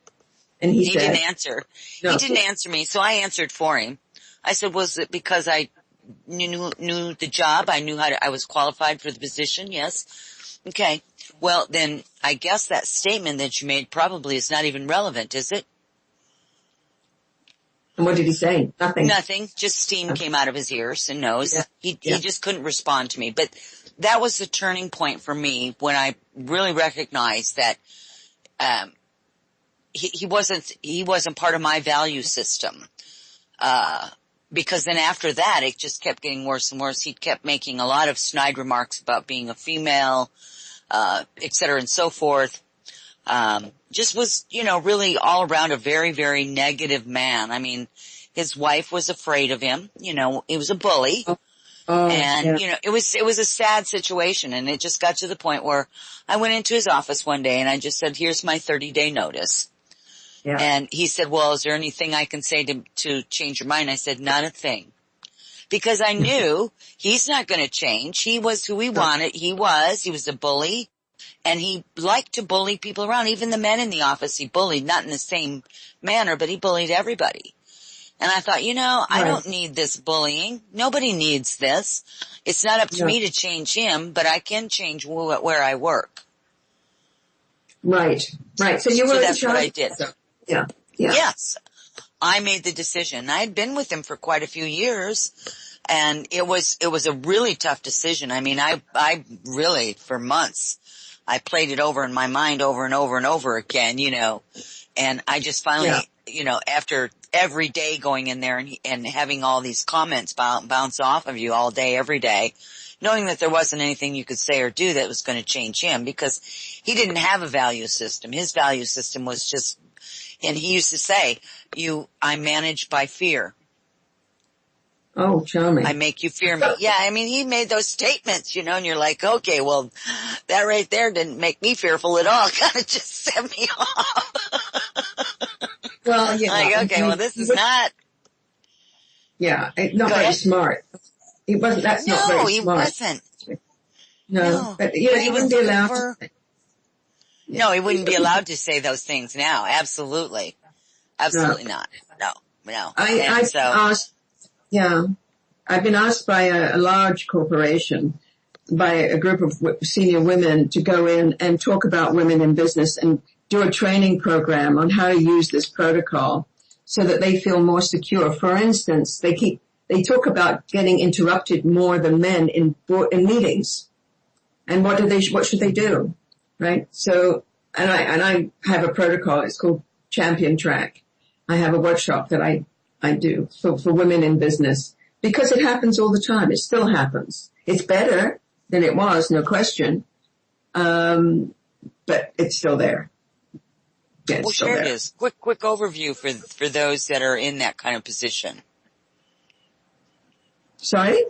And he said, didn't answer. No. He didn't answer me, so I answered for him. I said, was it because I knew the job? I knew I was qualified for the position? Yes. Okay. Well, then I guess that statement that you made probably is not even relevant, is it? And what did he say? Nothing. Nothing. Just steam came out of his ears and nose. Yeah. He just couldn't respond to me. But that was the turning point for me when I really recognized that, he wasn't part of my value system. Because then after that, it just kept getting worse and worse. He kept making a lot of snide remarks about being a female, et cetera and so forth. Just was, really all around a very, very negative man. I mean, his wife was afraid of him. He was a bully. And, it was a sad situation. And it just got to the point where I went into his office one day and I just said, here's my 30-day notice. Yeah. And he said, well, is there anything I can say to change your mind? I said, not a thing. Because I knew he's not going to change. He was who he wanted. He was a bully. And he liked to bully people around. Even the men in the office he bullied, not in the same manner, but he bullied everybody. And I thought, I don't need this bullying. Nobody needs this. It's not up to me to change him, but I can change where I work. Right. So that's what I did. Yeah. Yes. I made the decision. I had been with him for quite a few years, and it was a really tough decision. I mean, I really, for months, I played it over in my mind over and over and over again, and I just finally, after every day going in there and having all these comments bounce off of you all day, every day, knowing that there wasn't anything you could say or do that was going to change him, because he didn't have a value system. His value system was just, and he used to say, I manage by fear. Oh, charming. I make you fear me. Yeah, I mean, he made those statements, and you're like, okay, well, that right there didn't make me fearful at all. Kind of just set me off. Well, like, okay, well, this is not. Yeah, not very smart. He wasn't, that's not very smart. No, he wasn't. No, but, he wouldn't be allowed to. No, he wouldn't be allowed to say those things now. Absolutely. Absolutely not. No. I've been asked by a large corporation, by a group of senior women, to go in and talk about women in business and do a training program on how to use this protocol so that they feel more secure. For instance, they talk about getting interrupted more than men in meetings. And what should they do? Right? So, and I have a protocol. It's called Champion Track. I have a workshop that I do for women in business because it happens all the time. It still happens. It's better than it was, no question. But it's still there. Yeah, Well, share this quick overview for those that are in that kind of position. Sorry?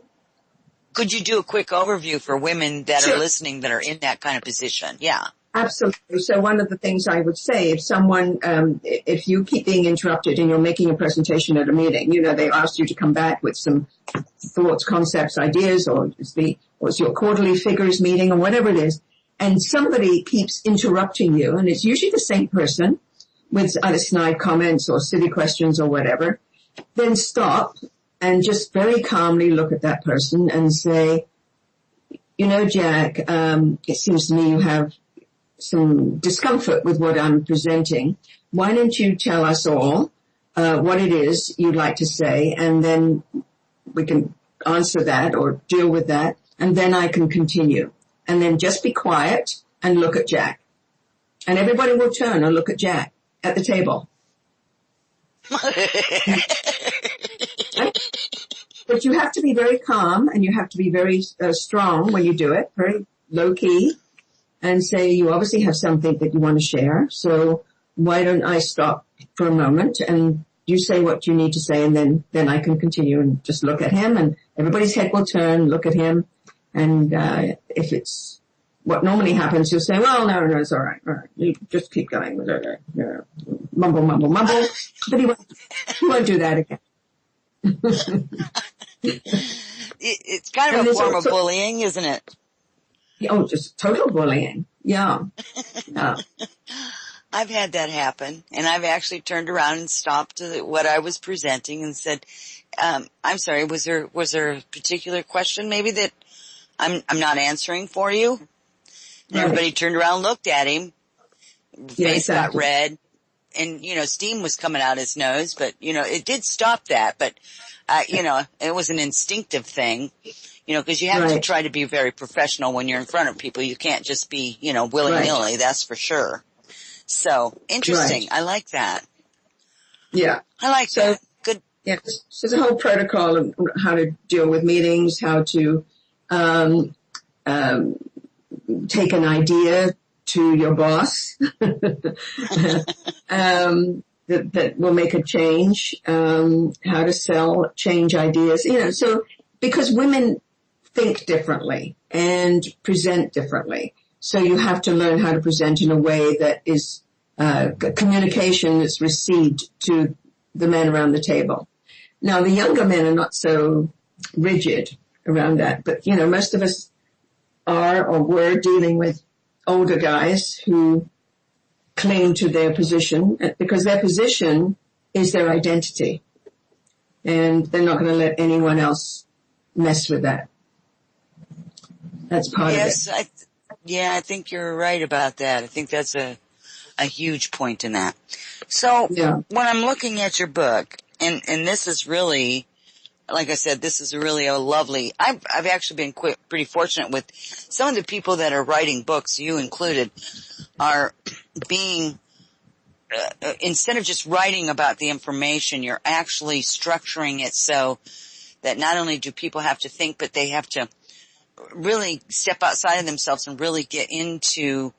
Could you do a quick overview for women that are listening that are in that kind of position? Yeah. Absolutely. So one of the things I would say, if you keep being interrupted and you're making a presentation at a meeting, they asked you to come back with some thoughts, concepts, ideas, or it's your quarterly figures meeting or whatever it is, and somebody keeps interrupting you, and it's usually the same person with either snide comments or silly questions or whatever, then stop and just very calmly look at that person and say, Jack, it seems to me you have some discomfort with what I'm presenting. Why don't you tell us all what it is you'd like to say, and then we can answer that or deal with that, and then I can continue. And then just be quiet and look at Jack. And everybody will turn and look at Jack at the table. But you have to be very calm and you have to be very strong when you do it, very low key, and say you obviously have something that you want to share. So why don't I stop for a moment and you say what you need to say, and then I can continue, and just look at him, and everybody's head will turn, look at him. And if it's what normally happens, you'll say, well, no, it's all right. You just keep going. Mumble, mumble, mumble. But he won't do that again. It's kind of a form of bullying, isn't it? Oh, just total bullying. Yeah. I've had that happen, and I've actually turned around and stopped what I was presenting and said, I'm sorry, was there a particular question maybe that I'm not answering for you? And right. Everybody turned around and looked at him. Face got red, and, steam was coming out his nose, but, it did stop that. But, it was an instinctive thing, because you have to try to be very professional when you're in front of people. You can't just be, willy-nilly, that's for sure. So, interesting. Right. I like that. Yeah. I like that. Good. Yeah. So there's a whole protocol of how to deal with meetings, how to take an idea to your boss that will make a change, how to sell, change ideas, so because women think differently and present differently. So you have to learn how to present in a way that is communication that's received to the men around the table. Now, the younger men are not so rigid around that, but, most of us are or were dealing with older guys who cling to their position because their position is their identity. And they're not going to let anyone else mess with that. That's part of it. I think you're right about that. I think that's a huge point in that. So when I'm looking at your book, and this is really, like I said, this is really a lovely, I've actually been pretty fortunate with some of the people that are writing books, you included, are being, instead of just writing about the information, you're actually structuring it so that not only do people have to think, but they have to really step outside of themselves and really get into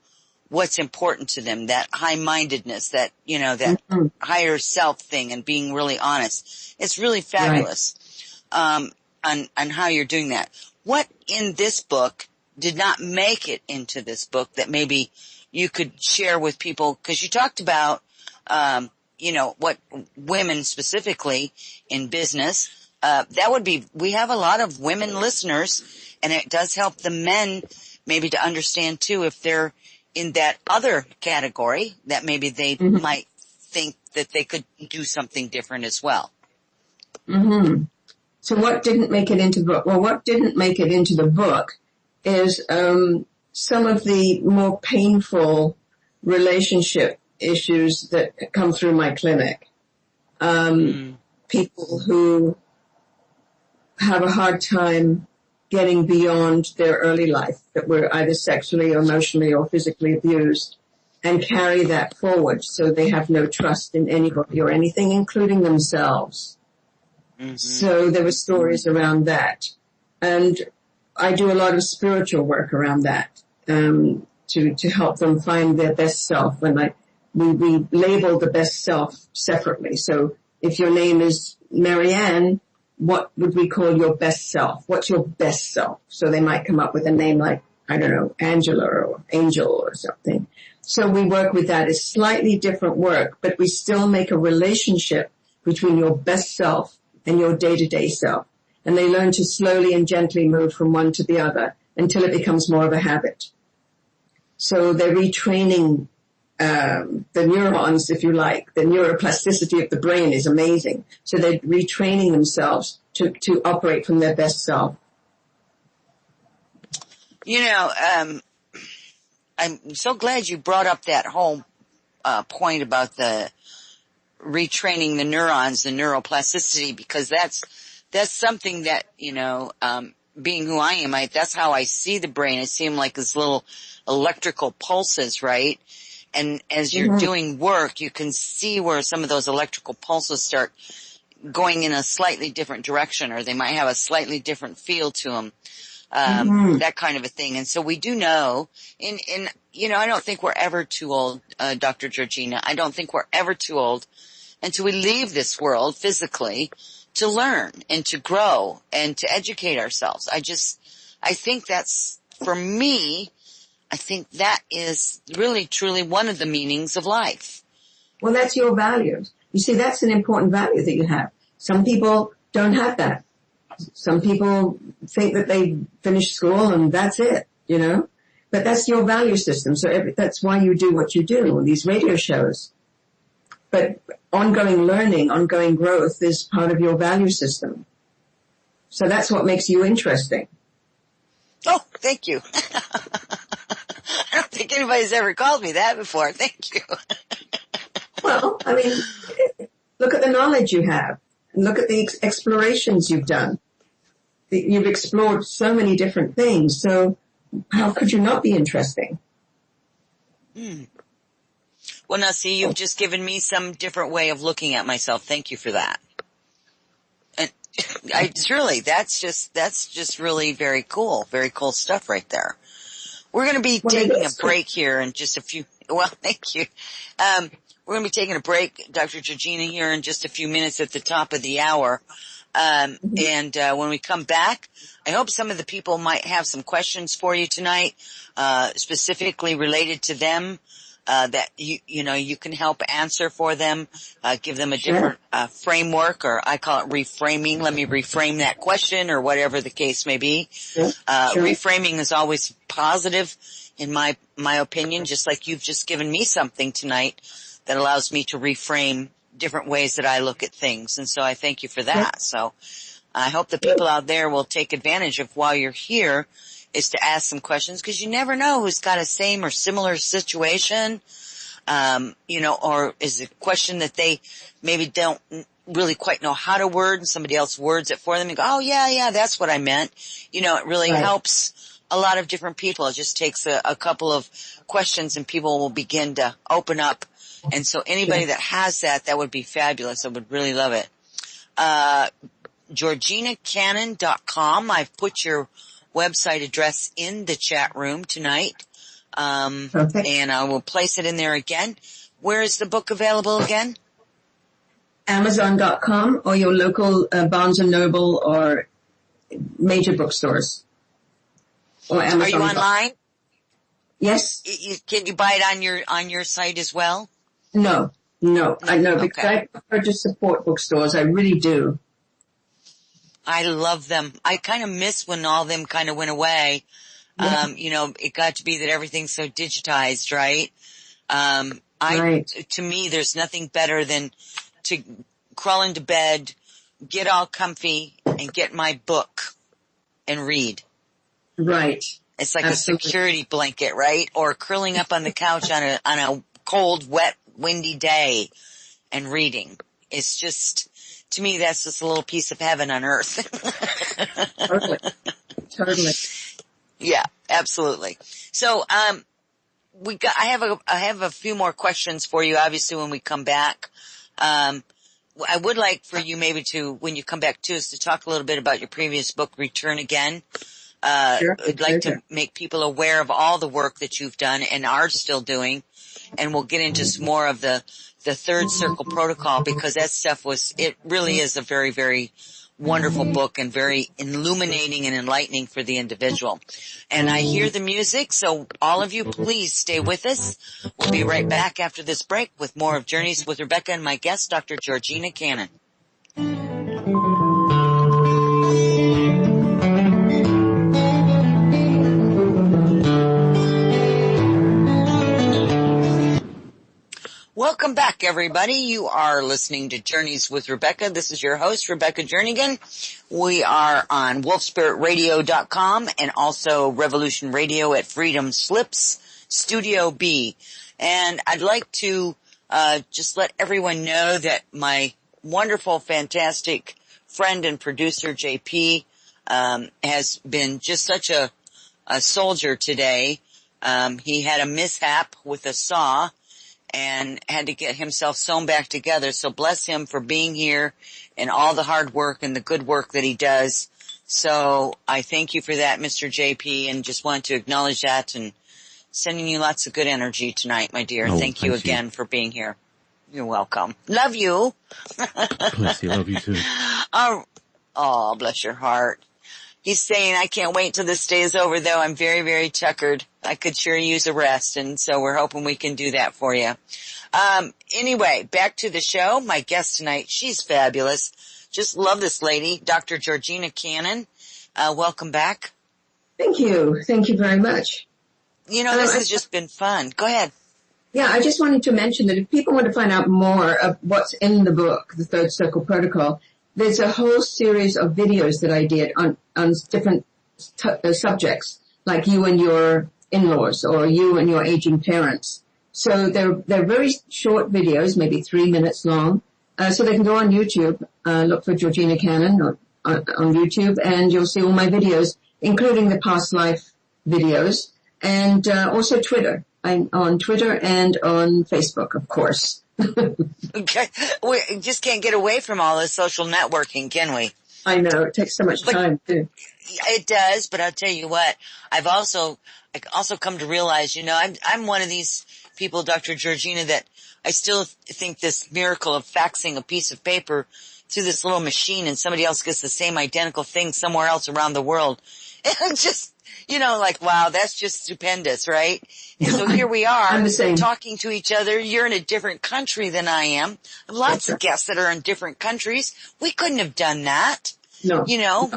what's important to them, that high-mindedness, that, that higher self thing, and being really honest. It's really fabulous. Right. On how you're doing that. What in this book did not make it into this book that maybe you could share with people? Because you talked about, what women specifically in business, that would be, we have a lot of women listeners, and it does help the men maybe to understand too if they're in that other category that maybe they might think that they could do something different as well. Mm-hmm. So what didn't make it into the book? Well, what didn't make it into the book is some of the more painful relationship issues that come through my clinic. People who have a hard time getting beyond their early life, that were either sexually or emotionally or physically abused. and carry that forward, so they have no trust in anybody or anything, including themselves. Mm-hmm. So there were stories around that. And I do a lot of spiritual work around that, to help them find their best self. And we label the best self separately. So if your name is Marianne, what would we call your best self? What's your best self? So they might come up with a name like, I don't know, Angela or Angel or something. So we work with that. It's slightly different work, but we still make a relationship between your best self and your day-to-day self. And they learn to slowly and gently move from one to the other until it becomes more of a habit. So they're retraining the neurons, if you like. The neuroplasticity of the brain is amazing. So they're retraining themselves to operate from their best self. You know, I'm so glad you brought up that whole point about the retraining the neurons, the neuroplasticity, because that's something that, you know, being who I am, that's how I see the brain. It seemed like this little electrical pulses, right? And as you're doing work, you can see where some of those electrical pulses start going in a slightly different direction, or they might have a slightly different feel to them. That kind of a thing. And so we do know, and you know, I don't think we're ever too old, Dr. Georgina. I don't think we're ever too old until we leave this world physically to learn and to grow and to educate ourselves. I think that's, for me, I think that is really truly one of the meanings of life. Well, that's your values. You see, that's an important value that you have. Some people don't have that. Some people think that they finish school and that's it, you know. But that's your value system. So that's why you do what you do, these radio shows. But ongoing learning, ongoing growth is part of your value system. So that's what makes you interesting. Oh, thank you. I don't think anybody's ever called me that before. Thank you. Well, I mean, look at the knowledge you have. And look at the explorations you've done. You've explored so many different things. So how could you not be interesting? Well, now, see, you've just given me some different way of looking at myself. Thank you for that. And that's just really very cool stuff right there. We're going to be taking a break here in just a few, well, thank you. We're going to be taking a break, Dr. Georgina, here in just a few minutes at the top of the hour. And when we come back, I hope some of the people might have some questions for you tonight, specifically related to them, that you can help answer for them, give them a different, framework, or I call it reframing. Let me reframe that question, or whatever the case may be. Reframing is always positive in my opinion, just like you've just given me something tonight that allows me to reframe different ways that I look at things. And so I thank you for that. So I hope the people out there will take advantage of, while you're here, is to ask some questions, because you never know who's got a same or similar situation, or is a question that they maybe don't really quite know how to word, and somebody else words it for them and go, oh yeah, that's what I meant. You know, it really helps a lot of different people. It just takes a couple of questions and people will begin to open up. And so anybody that has that would be fabulous. I would really love it. GeorginaCannon.com. I've put your website address in the chat room tonight. And I will place it in there again. Where is the book available again? Amazon.com or your local Barnes & Noble or major bookstores. Or Amazon. Are you online? Yes. Can you buy it on your site as well? No, I know, because I prefer to support bookstores. I really do. I love them. I kind of miss when all of them kind of went away. Yeah. It got to be that everything's so digitized, right? To me, there's nothing better than to crawl into bed, get all comfy, and get my book and read. Right. It's like Absolutely. A security blanket, right? Or curling up on the couch on a cold, wet, windy day and reading. It's just, to me, that's just a little piece of heaven on earth. Totally. Yeah, absolutely. So, I have a few more questions for you, obviously, when we come back. I would like for you maybe to, when you come back to us, to talk a little bit about your previous book, Return Again. Sure. I'd like to make people aware of all the work that you've done and are still doing. And we'll get into some more of the third circle protocol, because that stuff it really is a very, very wonderful book and very illuminating and enlightening for the individual. And I hear the music, so all of you please stay with us. We'll be right back after this break with more of Journeys with Rebecca and my guest, Dr. Georgina Cannon. Welcome back, everybody. You are listening to Journeys with Rebecca. This is your host, Rebecca Jernigan. We are on wolfspiritradio.com and also Revolution Radio at Freedom Slips, Studio B. And I'd like to just let everyone know that my wonderful, fantastic friend and producer, JP, has been just such a soldier today. He had a mishap with a saw and had to get himself sewn back together. So bless him for being here and all the hard work and the good work that he does. So I thank you for that, Mr. JP, and just wanted to acknowledge that and sending you lots of good energy tonight, my dear. Thank you again for being here. You're welcome. Love you. Bless you. Love you too. Oh, bless your heart. He's saying, I can't wait till this day is over, though. I'm very, very tuckered. I could sure use a rest, and so we're hoping we can do that for you. Anyway, back to the show. My guest tonight, she's fabulous. Just love this lady, Dr. Georgina Cannon. Welcome back. Thank you. Thank you very much. You know, this has just been fun. Go ahead. Yeah, I just wanted to mention that if people want to find out more of what's in the book, The Third Circle Protocol, there's a whole series of videos that I did on different subjects, like you and your in-laws or you and your aging parents. So they're very short videos, maybe 3 minutes long. So they can go on YouTube, look for Georgina Cannon on YouTube, and you'll see all my videos, including the past life videos, and also Twitter. I'm on Twitter and on Facebook, of course. Okay. We just can't get away from all this social networking, can we? I know. It takes so much time, too. It does, but I'll tell you what, I also come to realize, you know, I'm one of these people, Dr. Georgina, that I still think this miracle of faxing a piece of paper through this little machine and somebody else gets the same identical thing somewhere else around the world. It's just, you know, like, wow, that's just stupendous, right? And so here we are talking to each other. You're in a different country than I am. I have lots of guests that are in different countries. We couldn't have done that, you know,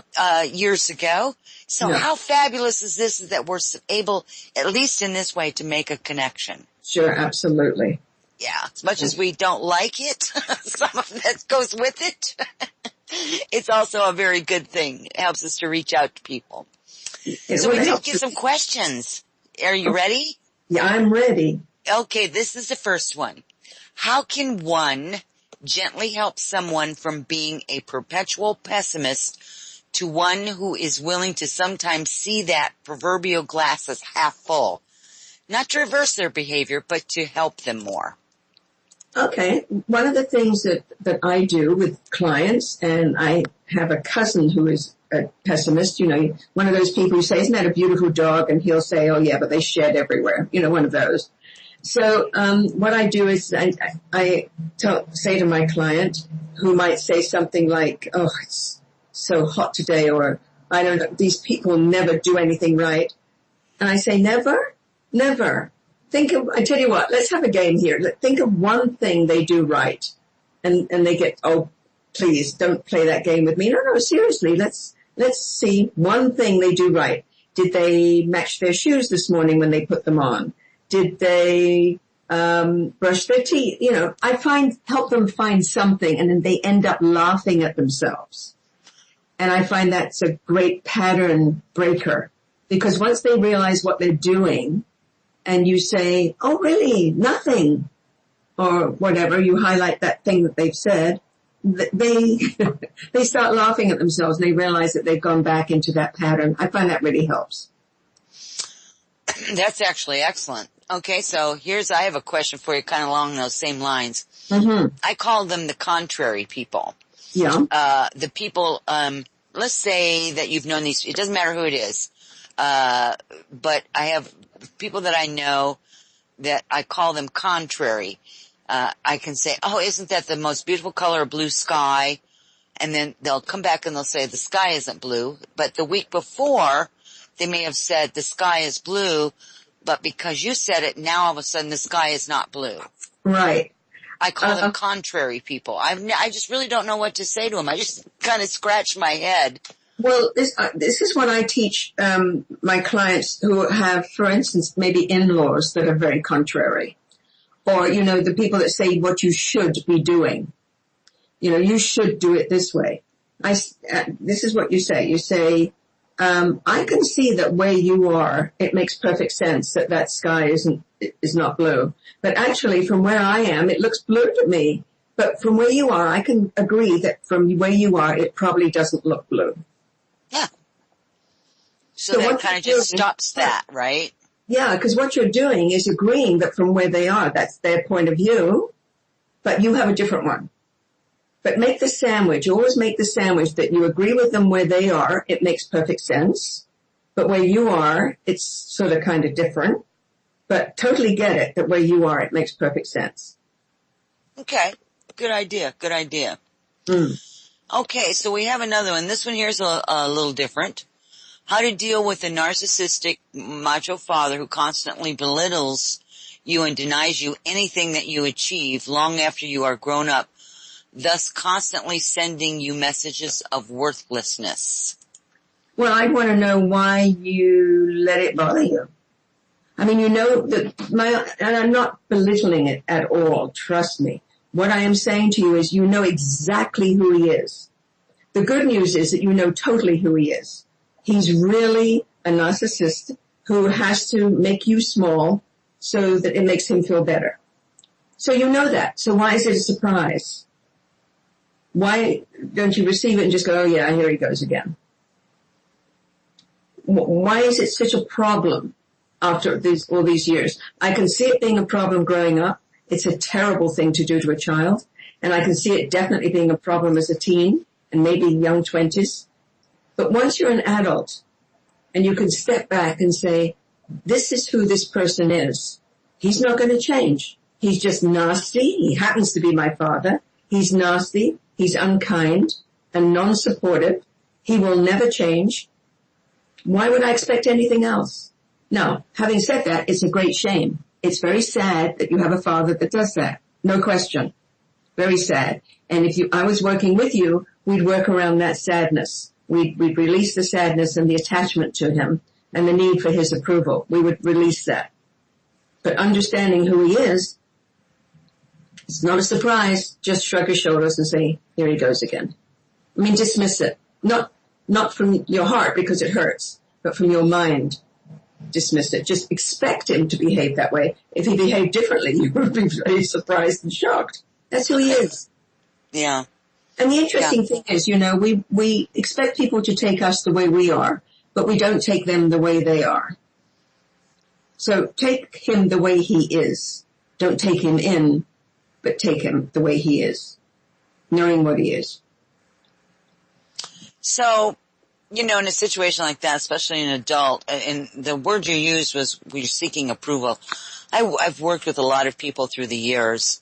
years ago. So how fabulous is this that we're able, at least in this way, to make a connection? Sure, absolutely. Yeah, as much as we don't like it, some of that goes with it. It's also a very good thing. It helps us to reach out to people. So we did get some questions. Are you ready? Yeah, I'm ready. Okay, this is the first one. How can one gently help someone from being a perpetual pessimist to one who is willing to sometimes see that proverbial glass as half full? Not to reverse their behavior, but to help them more. Okay. One of the things that I do with clients, and I have a cousin who is a pessimist, you know, one of those people who say, isn't that a beautiful dog? And he'll say, oh yeah, but they shed everywhere. You know, one of those. So, what I do is I say to my client who might say something like, oh, it's so hot today, or I don't know, these people never do anything right. And I say, never? Never. I tell you what, let's have a game here. Think of one thing they do right. And they get, oh, please don't play that game with me. No, seriously, let's see one thing they do right. Did they match their shoes this morning when they put them on? Did they, brush their teeth? You know, help them find something, and then they end up laughing at themselves. And I find that's a great pattern breaker, because once they realize what they're doing, and you say, oh, really? Nothing. Or whatever, you highlight that thing that they've said, they start laughing at themselves and they realize that they've gone back into that pattern. I find that really helps. That's actually excellent. Okay, so I have a question for you kind of along those same lines. Mm-hmm. I call them the contrary people. Yeah. The people, let's say that you've known these, it doesn't matter who it is. But I have people that I know that I call them contrary. I can say, oh, isn't that the most beautiful color of blue sky? And then they'll come back and they'll say the sky isn't blue. But the week before, they may have said the sky is blue, but because you said it, now all of a sudden the sky is not blue. Right. I call them contrary people. I just really don't know what to say to them. I just kind of scratch my head. Well, this is what I teach my clients who have, for instance, maybe in-laws that are very contrary. Or, the people that say what you should be doing. You should do it this way. This is what you say. You say, I can see that where you are, it makes perfect sense that sky is not blue. But actually, from where I am, it looks blue to me. But from where you are, I can agree that from where you are, it probably doesn't look blue. Yeah. So that kind of just stops that, right? Yeah, because what you're doing is agreeing that from where they are, that's their point of view, but you have a different one. But make the sandwich. Always make the sandwich that you agree with them where they are. It makes perfect sense. But where you are, it's sort of kind of different. But totally get it that where you are, it makes perfect sense. Okay. Good idea. Good idea. Mm. Okay, so we have another one. This one here is a little different. How to deal with a narcissistic macho father who constantly belittles you and denies you anything that you achieve long after you are grown up, thus constantly sending you messages of worthlessness. Well, I want to know why you let it bother you. I mean, and I'm not belittling it at all, trust me. What I am saying to you is you know exactly who he is. The good news is that you know totally who he is. He's really a narcissist who has to make you small so that it makes him feel better. So you know that. So why is it a surprise? Why don't you receive it and just go, oh yeah, here he goes again? Why is it such a problem after all these years? I can see it being a problem growing up. It's a terrible thing to do to a child. And I can see it definitely being a problem as a teen and maybe young 20s. But once you're an adult and you can step back and say, this is who this person is. He's not going to change. He's just nasty. He happens to be my father. He's nasty. He's unkind and non-supportive. He will never change. Why would I expect anything else? Now, having said that, it's a great shame. It's very sad that you have a father that does that. No question. Very sad. And if I was working with you, we'd work around that sadness. We'd release the sadness and the attachment to him and the need for his approval. We would release that. But understanding who he is, it's not a surprise. Just shrug your shoulders and say, here he goes again. I mean, dismiss it. Not from your heart because it hurts, but from your mind. Dismiss it. Just expect him to behave that way. If he behaved differently, you would be very surprised and shocked. That's who he is. Yeah. And the interesting thing is, we expect people to take us the way we are, but we don't take them the way they are. So take him the way he is. Don't take him in, but take him the way he is, knowing what he is. So, in a situation like that, especially an adult, and the word you used was we're seeking approval. I've worked with a lot of people through the years,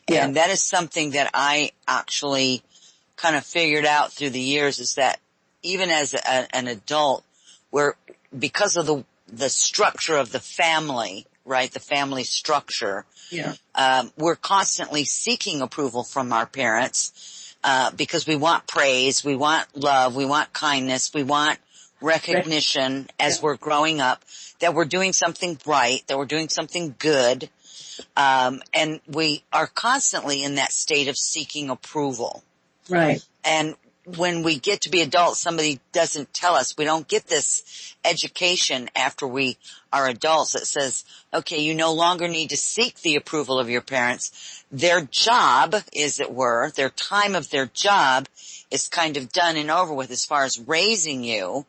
and that is something that I actually kind of figured out through the years is that even as an adult, because of the structure of the family, right, the family structure, we're constantly seeking approval from our parents. Because we want praise, we want love, we want kindness, we want recognition as we're growing up, that we're doing something right, that we're doing something good, and we are constantly in that state of seeking approval. Right. And when we get to be adults, somebody doesn't tell us, we don't get this education after we are adults that says, okay, you no longer need to seek the approval of your parents. Their job, as it were, their time of their job is kind of done and over with as far as raising you.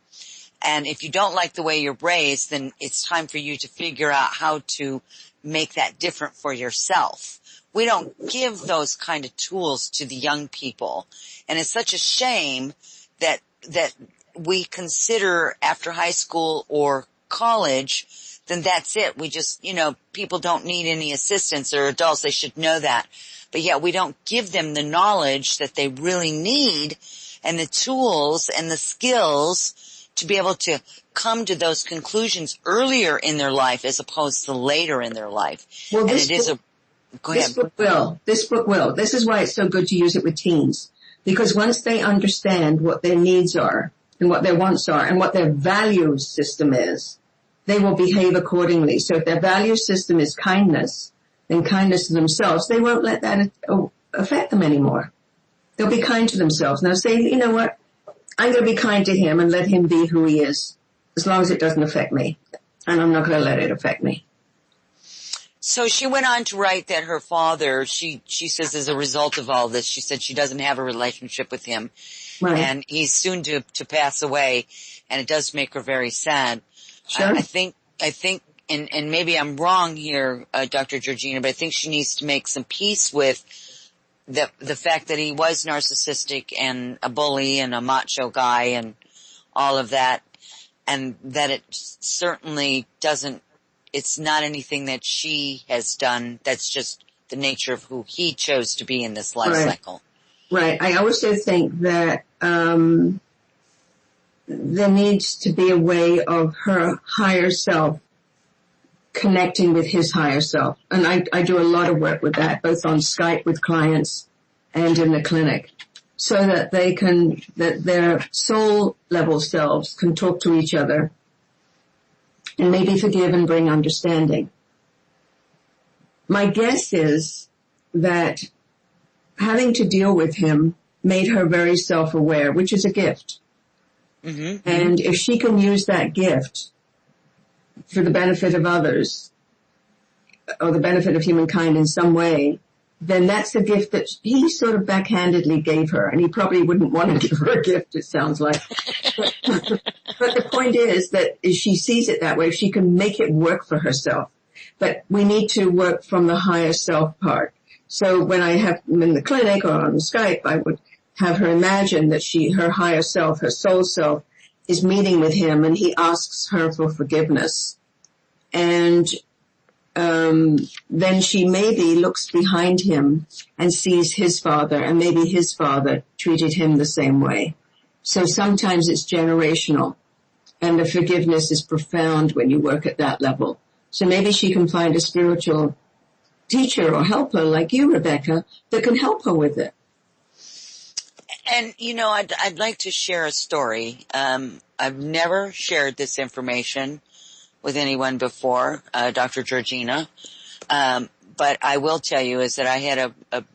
And if you don't like the way you're raised, then it's time for you to figure out how to make that different for yourself. We don't give those kind of tools to the young people. And it's such a shame that we consider after high school or college, then that's it. We just, people don't need any assistance, or adults, they should know that. But yet we don't give them the knowledge that they really need and the tools and the skills to be able to come to those conclusions earlier in their life as opposed to later in their life. Well, and it is go ahead. This book will. This is why it's so good to use it with teens. Because once they understand what their needs are and what their wants are and what their value system is, they will behave accordingly. So if their value system is kindness, then kindness to themselves, they won't let that affect them anymore. They'll be kind to themselves. Now say, you know what? I'm going to be kind to him and let him be who he is, as long as it doesn't affect me. And I'm not going to let it affect me. So she went on to write that her father, she says as a result of all this, she said she doesn't have a relationship with him. Right. And he's soon to pass away, and it does make her very sad. Sure. I think, and maybe I'm wrong here, Dr. Georgina, but I think she needs to make some peace with the fact that he was narcissistic and a bully and a macho guy and all of that, and that it certainly doesn't, it's not anything that she has done. That's just the nature of who he chose to be in this life cycle. Right. I also think that there needs to be a way of her higher self connecting with his higher self. And I do a lot of work with that, both on Skype with clients and in the clinic, so that that their soul level selves can talk to each other and maybe forgive and bring understanding. My guess is that having to deal with him made her very self-aware, which is a gift. Mm-hmm. And if she can use that gift for the benefit of others, or the benefit of humankind in some way, then that's a gift that he sort of backhandedly gave her. And he probably wouldn't want to give her a gift, it sounds like. But the point is that if she sees it that way, she can make it work for herself. But we need to work from the higher self part. So when I have them in the clinic or on Skype, I would have her imagine that her higher self, her soul self, is meeting with him, and he asks her for forgiveness. And then she maybe looks behind him and sees his father, and maybe his father treated him the same way. So sometimes it's generational, and the forgiveness is profound when you work at that level. So maybe she can find a spiritual teacher or helper like you, Rebecca, that can help her with it. And, I'd like to share a story. I've never shared this information with anyone before, Dr. Georgina. But I will tell you is that I had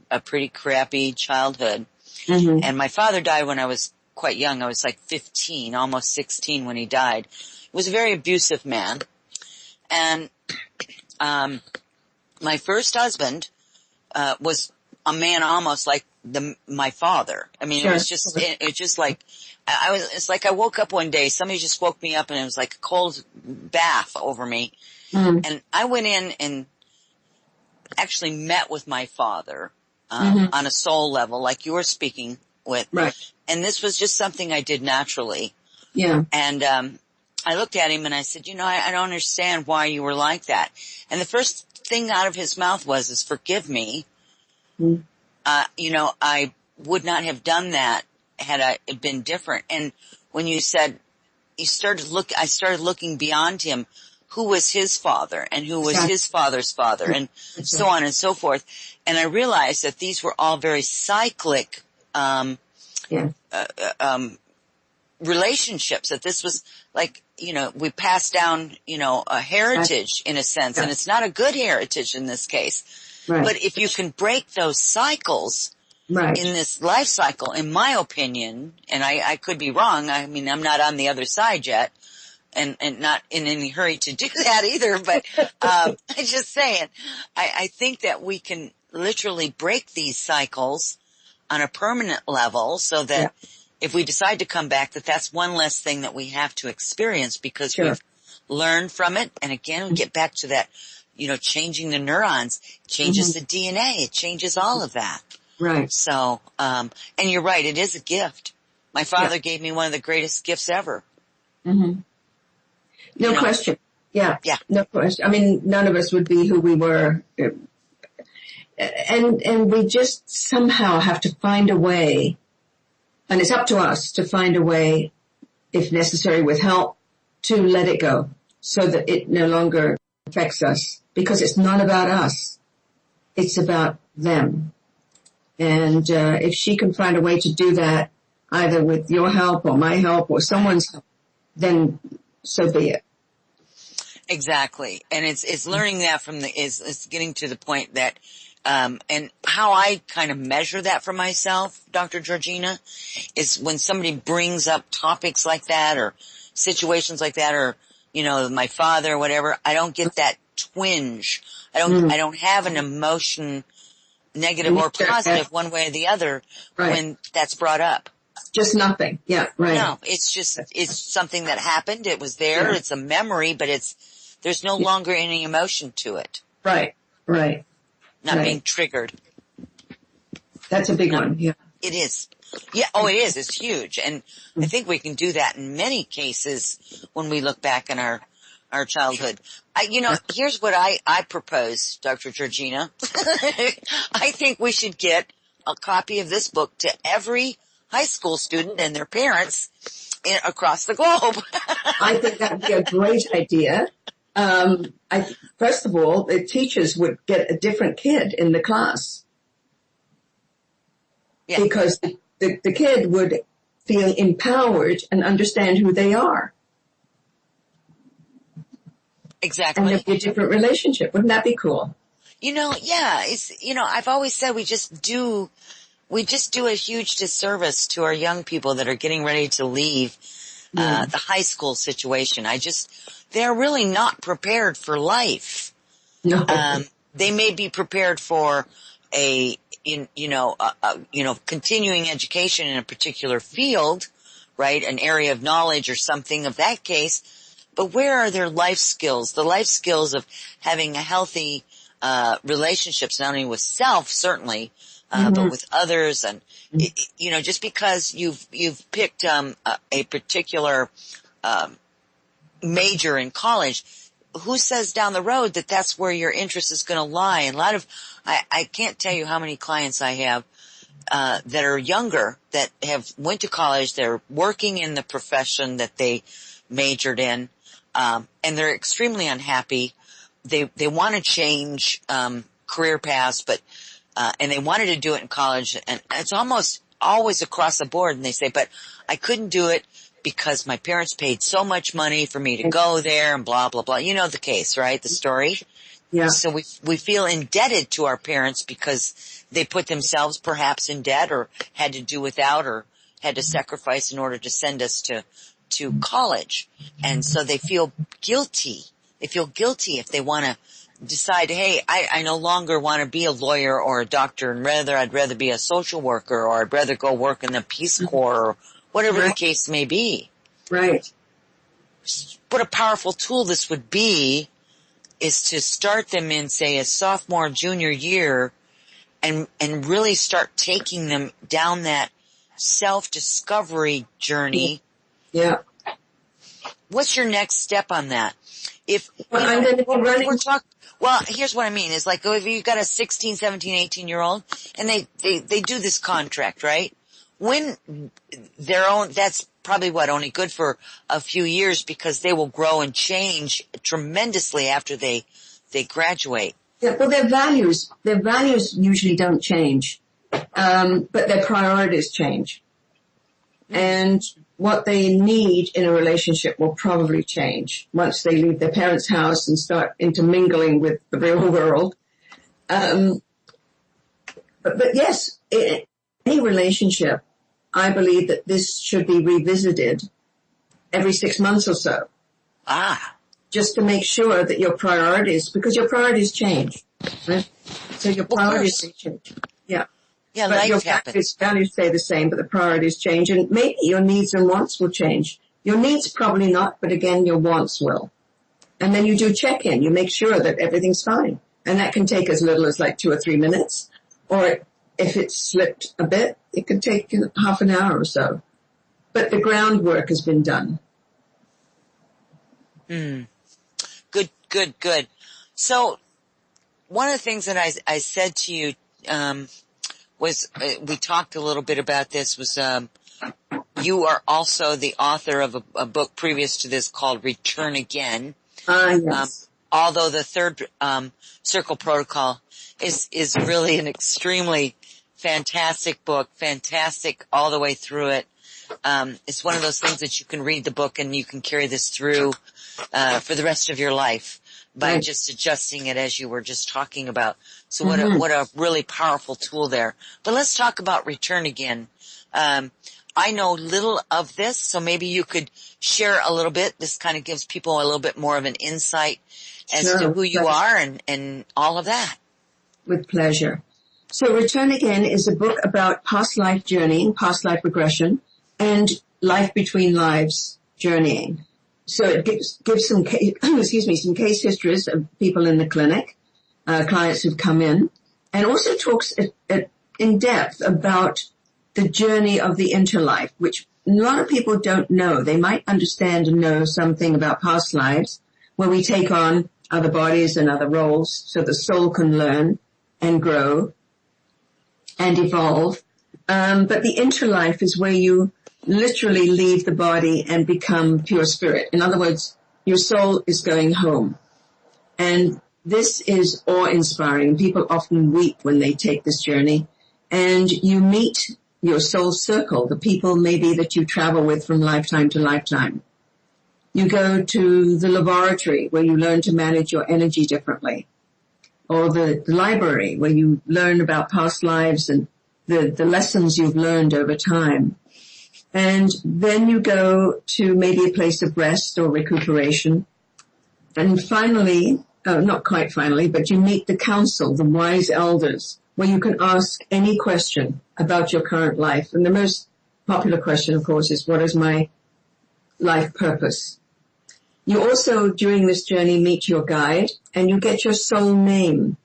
a pretty crappy childhood. Mm-hmm. And my father died when I was quite young. I was like 15, almost 16 when he died. He was a very abusive man. And, my first husband, was a man almost like my father. I mean, sure. It was just like, it's like I woke up one day, somebody just woke me up and it was like a cold bath over me. Mm-hmm. And I went in and actually met with my father, mm-hmm. on a soul level, like you were speaking with. Right. And this was just something I did naturally. Yeah. And, I looked at him and I said, I don't understand why you were like that. And the first thing out of his mouth was forgive me. Mm. I would not have done that had I been different. And when you said I started looking beyond him, who was his father and who was his father's father and so on and so forth. And I realized that these were all very cyclic, relationships, that this was like, we passed down, a heritage in a sense, and it's not a good heritage in this case. Right. But if you can break those cycles in this life cycle, in my opinion, and I could be wrong, I mean, I'm not on the other side yet, and not in any hurry to do that either, but, I'm just saying, I think that we can literally break these cycles on a permanent level so that if we decide to come back, that's one less thing that we have to experience because Sure. we've learned from it. And again, we get back to that, changing the neurons, changes the DNA, it changes all of that. Right. So, and you're right, it is a gift. My father gave me one of the greatest gifts ever. Mm-hmm. No question. Yeah. Yeah. No question. I mean, none of us would be who we were. And we just somehow have to find a way, and it's up to us to find a way, if necessary with help, to let it go so that it no longer affects us, because it's not about us. It's about them. And if she can find a way to do that, either with your help or my help or someone's help, then so be it. Exactly. And it's learning that is getting to the point that, and how I kind of measure that for myself, Dr. Georgina, is when somebody brings up topics like that or situations like that or, my father or whatever, I don't get that twinge. I don't have an emotion, negative or positive, one way or the other, when that's brought up. Just nothing. Yeah, right. No, it's something that happened. It was there. Yeah. It's a memory, but there's no longer any emotion to it. Right. Not being triggered. That's a big one. Yeah. It is. Yeah. Oh, it is. It's huge. And I think we can do that in many cases when we look back in our childhood. Here's what I propose, Dr. Georgina. I think we should get a copy of this book to every high school student and their parents across the globe. I think that would be a great idea. First of all, the teachers would get a different kid in the class. Yeah. Because the kid would feel empowered and understand who they are. Exactly. And there'd be a different relationship. Wouldn't that be cool? Yeah. I've always said we just do a huge disservice to our young people that are getting ready to leave the high school situation. They're really not prepared for life. No. They may be prepared for continuing education in a particular field, right? An area of knowledge or something of that case. But where are their life skills? The life skills of having a healthy, relationships, not only with self, certainly, but with others. And, just because you've picked, a particular, major in college, who says down the road that that's where your interest is going to lie? And I can't tell you how many clients I have, that are younger, that have went to college, they're working in the profession that they majored in, and they're extremely unhappy. They want to change, career paths, but, and they wanted to do it in college, and it's almost always across the board, and they say, but I couldn't do it because my parents paid so much money for me to go there and blah, blah, blah. You know the case, right? The story. Yeah. So we feel indebted to our parents because they put themselves perhaps in debt or had to do without or had to sacrifice in order to send us to college. And so they feel guilty. They feel guilty if they want to decide, hey, I no longer want to be a lawyer or a doctor, and I'd rather be a social worker, or I'd rather go work in the Peace Corps, or whatever the case may be. Right. What a powerful tool this would be is to start them in, say, a sophomore, junior year, and really start taking them down that self-discovery journey. Yeah. What's your next step on that? Well, here's what I mean is like, if you've got a 16, 17, 18-year-old and they do this contract, right? When that's probably only good for a few years because they will grow and change tremendously after they graduate. Yeah, well, their values usually don't change. But their priorities change. And what they need in a relationship will probably change once they leave their parents' house and start intermingling with the real world. But yes, any relationship, I believe that this should be revisited every 6 months or so. Just to make sure that your priorities, because your priorities change, right? So your priorities change. Yeah. Yeah, but your life happens. values stay the same, but the priorities change, and maybe your needs and wants will change. Your needs probably not, but again, your wants will. And then you do check-in. You make sure that everything's fine. And that can take as little as like 2 or 3 minutes. Or if it's slipped a bit, it could take half an hour or so. But the groundwork has been done. Good. So one of the things that I said to you was we talked a little bit about this was you are also the author of a book previous to this called Return Again. Yes. Although the third circle protocol is really an extremely fantastic book, fantastic all the way through it. It's one of those things that you can read the book and you can carry this through for the rest of your life by just adjusting it as you were just talking about. So what a really powerful tool there. But let's talk about Return Again. I know little of this, so maybe you could share a little bit. This kind of gives people a little bit more of an insight as to who you are and all of that. With pleasure. So Return Again is a book about past life journeying, past life regression, and life between lives journeying. So it gives some some case histories of people in the clinic, clients who've come in, and also talks in depth about the journey of the interlife, which a lot of people don't know. They might understand and know something about past lives, where we take on other bodies and other roles so the soul can learn and grow and evolve. But the interlife is where you literally leave the body and become pure spirit. In other words, your soul is going home. And this is awe-inspiring. People often weep when they take this journey. And you meet your soul circle, the people maybe that you travel with from lifetime to lifetime. You go to the laboratory where you learn to manage your energy differently. Or the library where you learn about past lives and the lessons you've learned over time. And then you go to maybe a place of rest or recuperation. And finally, not quite finally, but you meet the council, the wise elders, where you can ask any question about your current life. And the most popular question, of course, is what is my life purpose? You also, during this journey, meet your guide and you get your soul name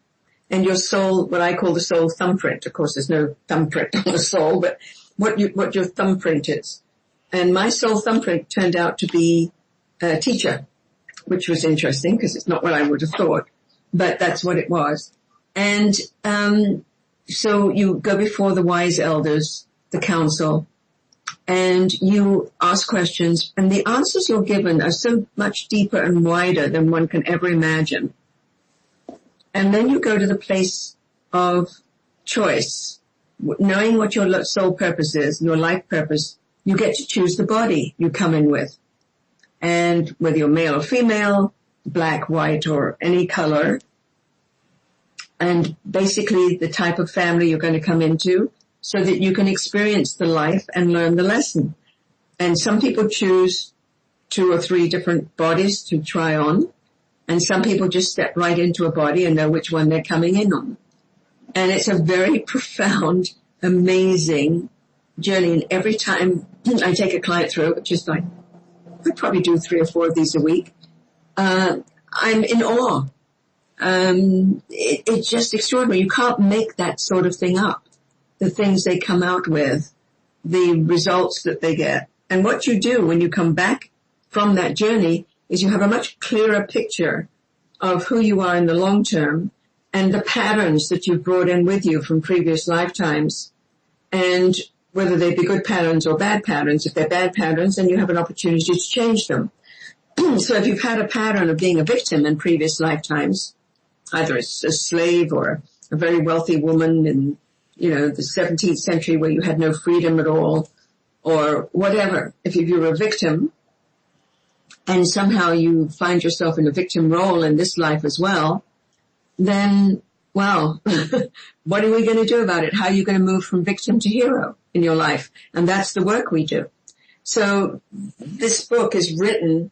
and your soul, what I call the soul thumbprint. Of course, there's no thumbprint on the soul, but what your thumbprint is. And my soul thumbprint turned out to be a teacher, which was interesting because it's not what I would have thought, but that's what it was. And so you go before the wise elders, the council, and you ask questions, and the answers you're given are so much deeper and wider than one can ever imagine. And then you go to the place of choice, knowing what your soul purpose is, your life purpose. You get to choose the body you come in with, and whether you're male or female, black, white, or any color, and basically the type of family you're going to come into, so that you can experience the life and learn the lesson. And some people choose 2 or 3 different bodies to try on, and some people just step right into a body and know which one they're coming in on. And it's a very profound, amazing journey. And every time I take a client through it, which is like, I probably do 3 or 4 of these a week, I'm in awe. It's just extraordinary. You can't make that sort of thing up. The things they come out with, the results that they get. And what you do when you come back from that journey is you have a much clearer picture of who you are in the long term and the patterns that you've brought in with you from previous lifetimes, and whether they be good patterns or bad patterns. If they're bad patterns, then you have an opportunity to change them. So if you've had a pattern of being a victim in previous lifetimes, either as a slave or a very wealthy woman in, the 17th century where you had no freedom at all, or whatever, if you're a victim and somehow you find yourself in a victim role in this life as well, then, well, what are we going to do about it? How are you going to move from victim to hero in your life? And that's the work we do. So this book is written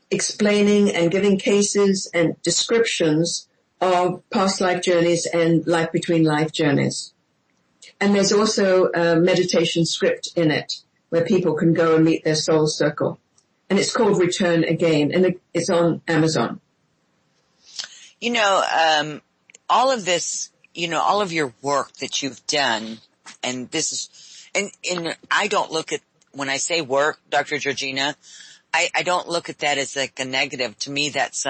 explaining and giving cases and descriptions of past life journeys and life between life journeys. And there's also a meditation script in it where people can go and meet their soul circle. And it's called Return Again, and it's on Amazon. You know, all of this, you know, all of your work that you've done, and this is, and I don't look at, when I say work, Dr. Georgina, I don't look at that as like a negative. To me, that's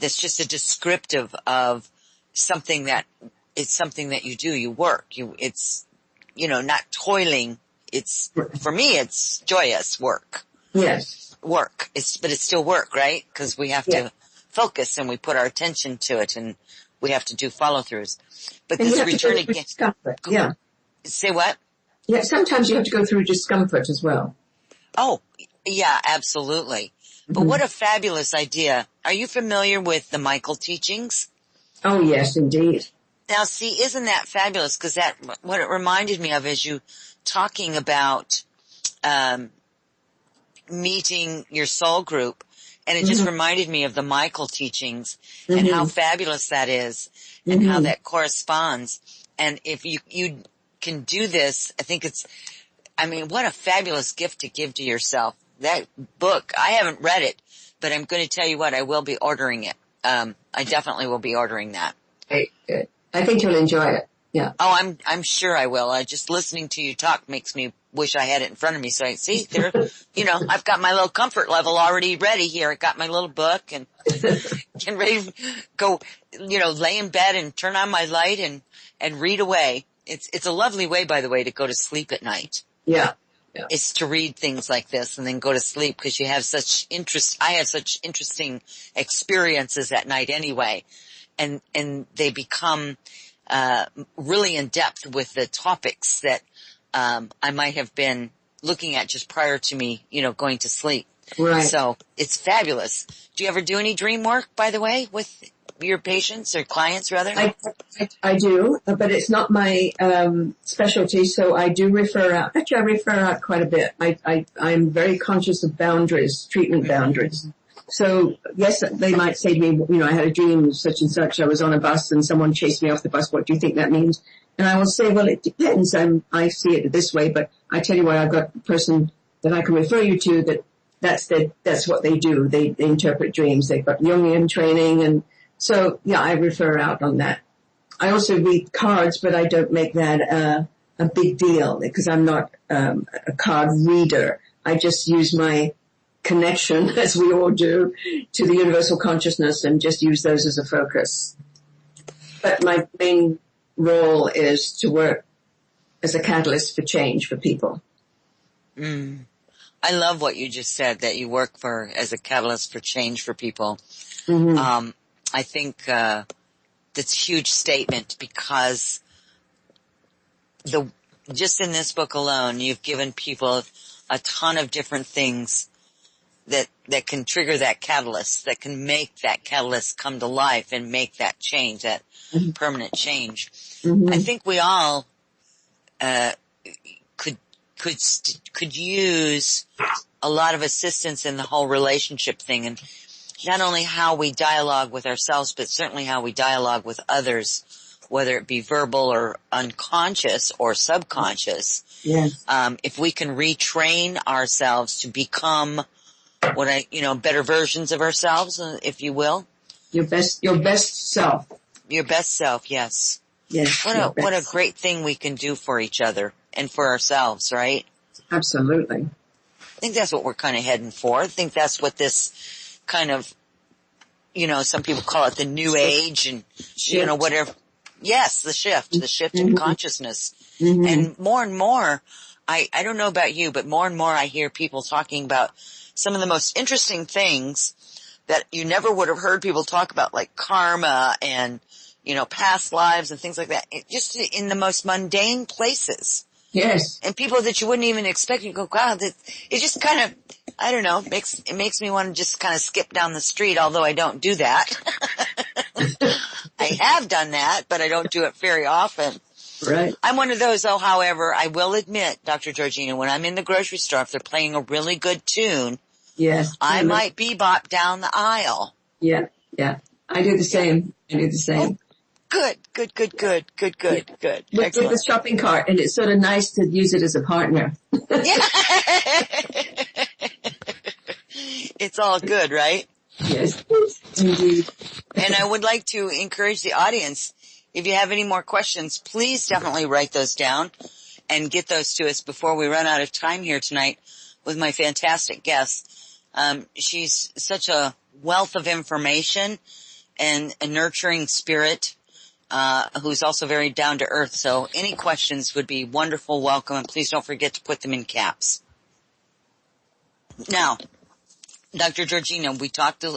just a descriptive of something that, it's something that you do. You work. It's, you know, not toiling. It's, for me, it's joyous work. Yes. Work. But it's still work, right? Because we have to focus and we put our attention to it and we have to do follow-throughs. But and this return again. Discomfort. Yeah. Say what? Yeah, sometimes you have to go through discomfort as well. Oh, yeah, absolutely. But what a fabulous idea. Are you familiar with the Michael teachings? Oh, yes, indeed. Now, see, isn't that fabulous? Because that, what it reminded me of is you talking about meeting your soul group, and it just reminded me of the Michael teachings and how fabulous that is and how that corresponds. And if you can do this, I think it's, I mean, what a fabulous gift to give to yourself. That book, I haven't read it, but I'm going to tell you what, I will be ordering it. I definitely will be ordering that. Great, good. I think you'll enjoy it. Yeah. Oh, I'm sure I will. Just listening to you talk makes me wish I had it in front of me. So I see there, you know, I've got my little comfort level already ready here. I got my little book and getting ready to go, you know, lay in bed and turn on my light and read away. It's a lovely way, by the way, to go to sleep at night. Yeah. Is to read things like this and then go to sleep because you have such I have such interesting experiences at night anyway. And they become, really in depth with the topics that, I might have been looking at just prior to me, you know, going to sleep. Right. So it's fabulous. Do you ever do any dream work, by the way, with your patients or clients rather? I do, but it's not my specialty, so I do refer out. Actually, I refer out quite a bit. I'm very conscious of boundaries, treatment boundaries. So, yes, they might say to me, you know, I had a dream such and such. I was on a bus and someone chased me off the bus. What do you think that means? And I will say, well, it depends. I see it this way, but I tell you what, I've got a person that I can refer you to that's what they do. They interpret dreams. They've got Jungian training, and so, yeah, I refer out on that. I also read cards, but I don't make that a big deal because I'm not a card reader. I just use my connection, as we all do, to the universal consciousness and just use those as a focus. But my main role is to work as a catalyst for change for people. I love what you just said, that you work as a catalyst for change for people. I think that's a huge statement because just in this book alone, you've given people a ton of different things that can trigger that catalyst, that can make that catalyst come to life and make that change, that permanent change. I think we all could use a lot of assistance in the whole relationship thing, and not only how we dialogue with ourselves, but certainly how we dialogue with others, whether it be verbal or unconscious or subconscious. Yes. If we can retrain ourselves to become better versions of ourselves, if you will. Your best self. Your best self, yes. Yes. What a great thing we can do for each other and for ourselves, right? Absolutely. I think that's what we're kind of heading for. I think that's what this kind of, some people call it the new age and, whatever. Yes, the shift in consciousness. And more, I don't know about you, but more and more I hear people talking about some of the most interesting things that you never would have heard people talk about, like karma and, past lives and things like that, just in the most mundane places. Yes. And people that you wouldn't even expect, you go, God, it just kind of, I don't know, it makes me want to just kind of skip down the street, although I don't do that. I have done that, but I don't do it very often. Right. I'm one of those, however, I will admit, Dr. Georgina, when I'm in the grocery store, if they're playing a really good tune, yes, I might bebop down the aisle. Yeah. I do the same. Good. With Excellent. the shopping cart, and it's sort of nice to use it as a partner. Yeah. It's all good, right? Yes, indeed. And I would like to encourage the audience, if you have any more questions, please definitely write those down and get those to us before we run out of time here tonight with my fantastic guest. She's such a wealth of information and a nurturing spirit, who's also very down to earth. So any questions would be wonderful, welcome, and please don't forget to put them in caps. Now, Dr. Georgina,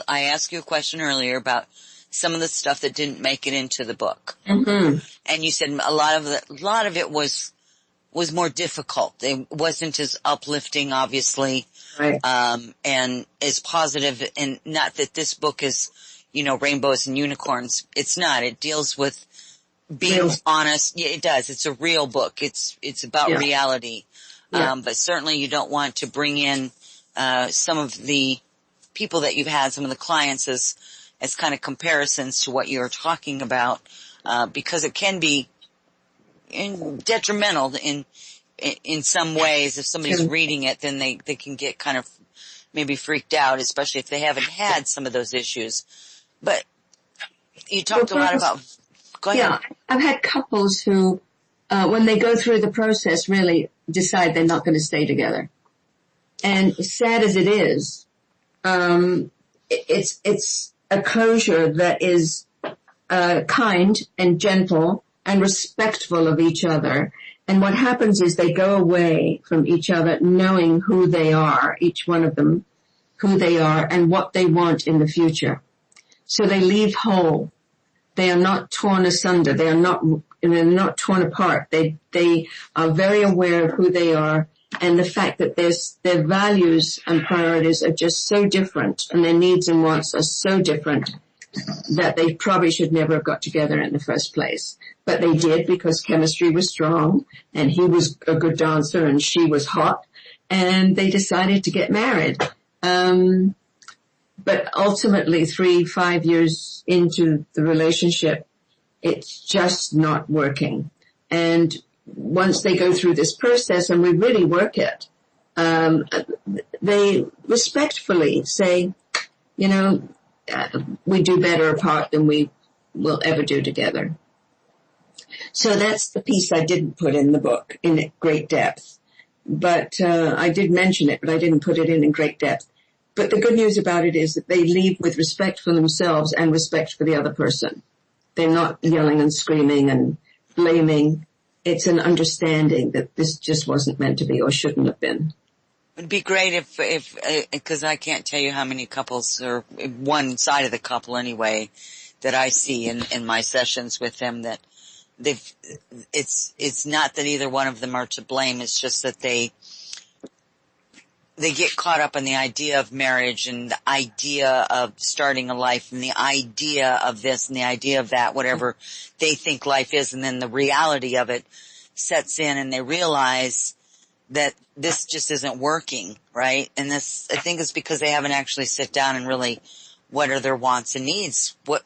I asked you a question earlier about some of the stuff that didn't make it into the book. Mm-hmm. And you said a lot of it was more difficult. It wasn't as uplifting, obviously. Right. And as positive, and not that this book is, rainbows and unicorns. It's not. It deals with being honest. Yeah, it does. It's a real book. It's about reality. Yeah. But certainly you don't want to bring in, some of the people that you've had, some of the clients as kind of comparisons to what you're talking about, because it can be detrimental in some ways. If somebody's reading it, then they can get kind of maybe freaked out, especially if they haven't had some of those issues. But you talked a lot about, go ahead. Yeah, I've had couples who, when they go through the process, really decide they're not going to stay together. And sad as it is, it's a closure that is kind and gentle and respectful of each other. And what happens is they go away from each other knowing who they are, each one of them, who they are and what they want in the future. So they leave whole. They are not torn asunder. They're not torn apart. They are very aware of who they are, and the fact that their values and priorities are just so different, and their needs and wants are so different, that they probably should never have got together in the first place. But they did, because chemistry was strong, and he was a good dancer and she was hot, and they decided to get married. But ultimately, 3-5 years into the relationship, it's just not working. And once they go through this process, and we really work it, they respectfully say, we do better apart than we will ever do together. So that's the piece I didn't put in the book in great depth. But I did mention it, but I didn't put it in great depth. But the good news about it is that they leave with respect for themselves and respect for the other person. They're not yelling and screaming and blaming. It's an understanding that this just wasn't meant to be or shouldn't have been. It'd be great if, because I can't tell you how many couples, or one side of the couple anyway, that I see in my sessions with them, that it's not that either one of them are to blame. It's just that they get caught up in the idea of marriage and the idea of starting a life and the idea of this and the idea of that, whatever they think life is. And then the reality of it sets in and they realize that this just isn't working, right? And this, I think, is because they haven't actually sit down and really, what are their wants and needs? What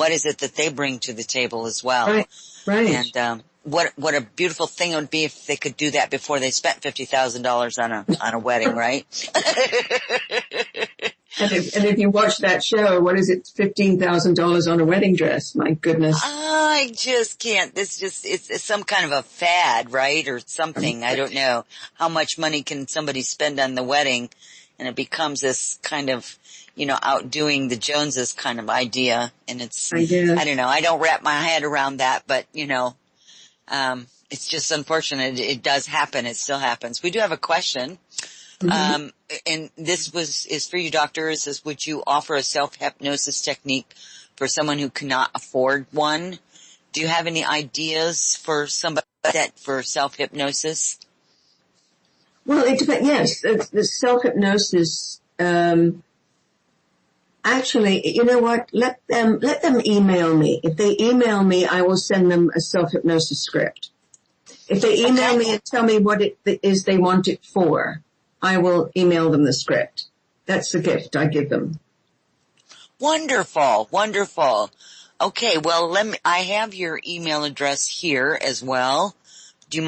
is it that they bring to the table as well? Right. And, what a beautiful thing it would be if they could do that before they spent $50,000 on a wedding, right? And if you watch that show, what is it? $15,000 on a wedding dress. My goodness. I just can't. It's some kind of a fad, right? Or something. I don't know. How much money can somebody spend on the wedding? And it becomes this kind of, outdoing the Joneses kind of idea. And it's, I don't know. I don't wrap my head around that, but it's just unfortunate. It does happen. It still happens. We do have a question. Mm-hmm. And this is for you, doctor. It says, would you offer a self-hypnosis technique for someone who cannot afford one? Do you have any ideas for somebody for self-hypnosis? Well, it depends. Yes, the self-hypnosis, actually, you know what? Let them email me. If they email me, I will send them a self-hypnosis script. If they email me and tell me what it is they want it for, I will email them the script. That's the gift I give them. Wonderful, wonderful. Okay, well, I have your email address here as well. Do you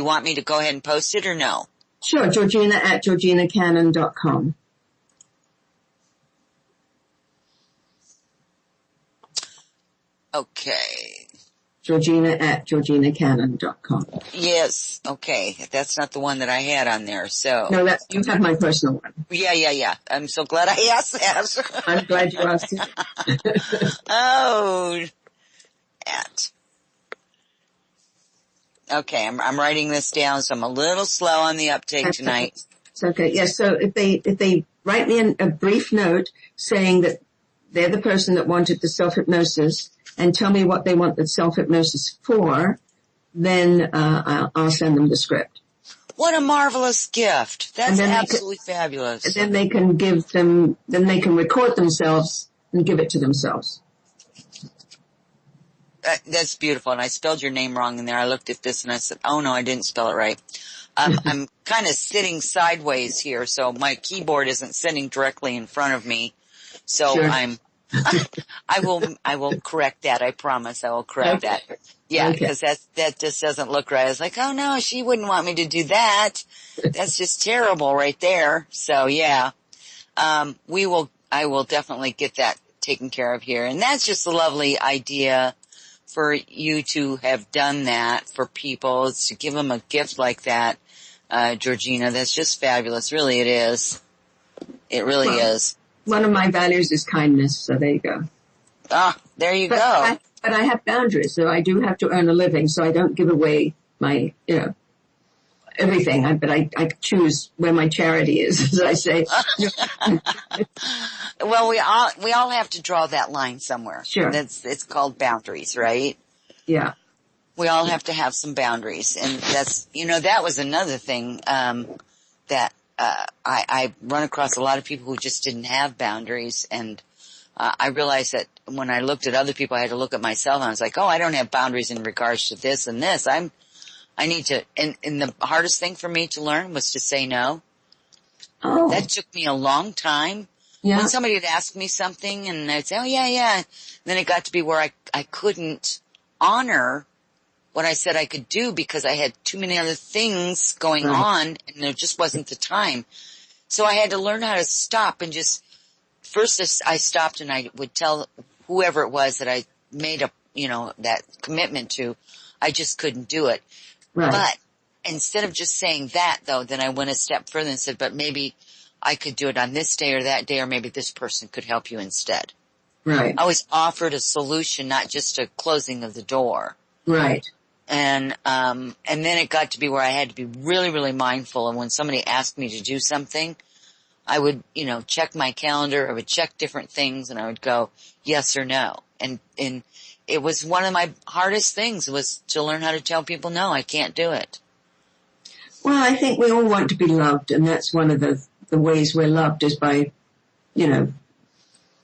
want me to go ahead and post it or no? Sure, Georgina at georginacannon.com. Okay. Georgina at georginacannon.com. Yes, okay. That's not the one that I had on there, so. No, you have my personal one. Yeah. I'm so glad I asked that. I'm glad you asked it. Oh, okay, I'm writing this down, so I'm a little slow on the uptake tonight. It's okay. Yes, so if they write me a brief note saying that they're the person that wanted the self-hypnosis and tell me what they want the self-hypnosis for, then I'll send them the script. What a marvelous gift. That's absolutely fabulous. And then they can record themselves and give it to themselves. That's beautiful. And I spelled your name wrong in there. I looked at this and I said, oh no, I didn't spell it right. I'm kind of sitting sideways here, so my keyboard isn't sitting directly in front of me. So sure. I will correct that. I promise I will correct that. Yeah, because that just doesn't look right. I was like, oh no, she wouldn't want me to do that. That's just terrible right there. So yeah, I will definitely get that taken care of here. And that's just a lovely idea for you to have done that for people, is to give them a gift like that, Georgina. That's just fabulous. Really, it is. It really is. One of my values is kindness, so there you go. Ah, there you go. But I have boundaries, so I do have to earn a living, so I don't give away my, everything. But I choose where my charity is, as I say. Well, we all have to draw that line somewhere. Sure. It's called boundaries, right? Yeah. We all have to have some boundaries, and that's, that was another thing, that, I run across a lot of people who just didn't have boundaries, and, I realized that when I looked at other people, I had to look at myself, and I was like, oh, I don't have boundaries in regards to this and this. I need to, and the hardest thing for me to learn was to say no. Oh. That took me a long time. Yeah. When somebody would ask me something and I'd say, oh yeah. And then it got to be where I couldn't honor what I said I could do because I had too many other things going on and there just wasn't the time. So I had to learn how to stop and just, first I stopped and I would tell whoever it was that I made that commitment to, I just couldn't do it. Right. But instead of just saying that though, then I went a step further and said, but maybe I could do it on this day or that day, or maybe this person could help you instead. Right. I always offered a solution, not just a closing of the door. Right. And then it got to be where I had to be really, really mindful. And when somebody asked me to do something, I would, check my calendar. I would check different things and I would go yes or no. And it was one of my hardest things was to learn how to tell people, no, I can't do it. Well, I think we all want to be loved, and that's one of the ways we're loved is by,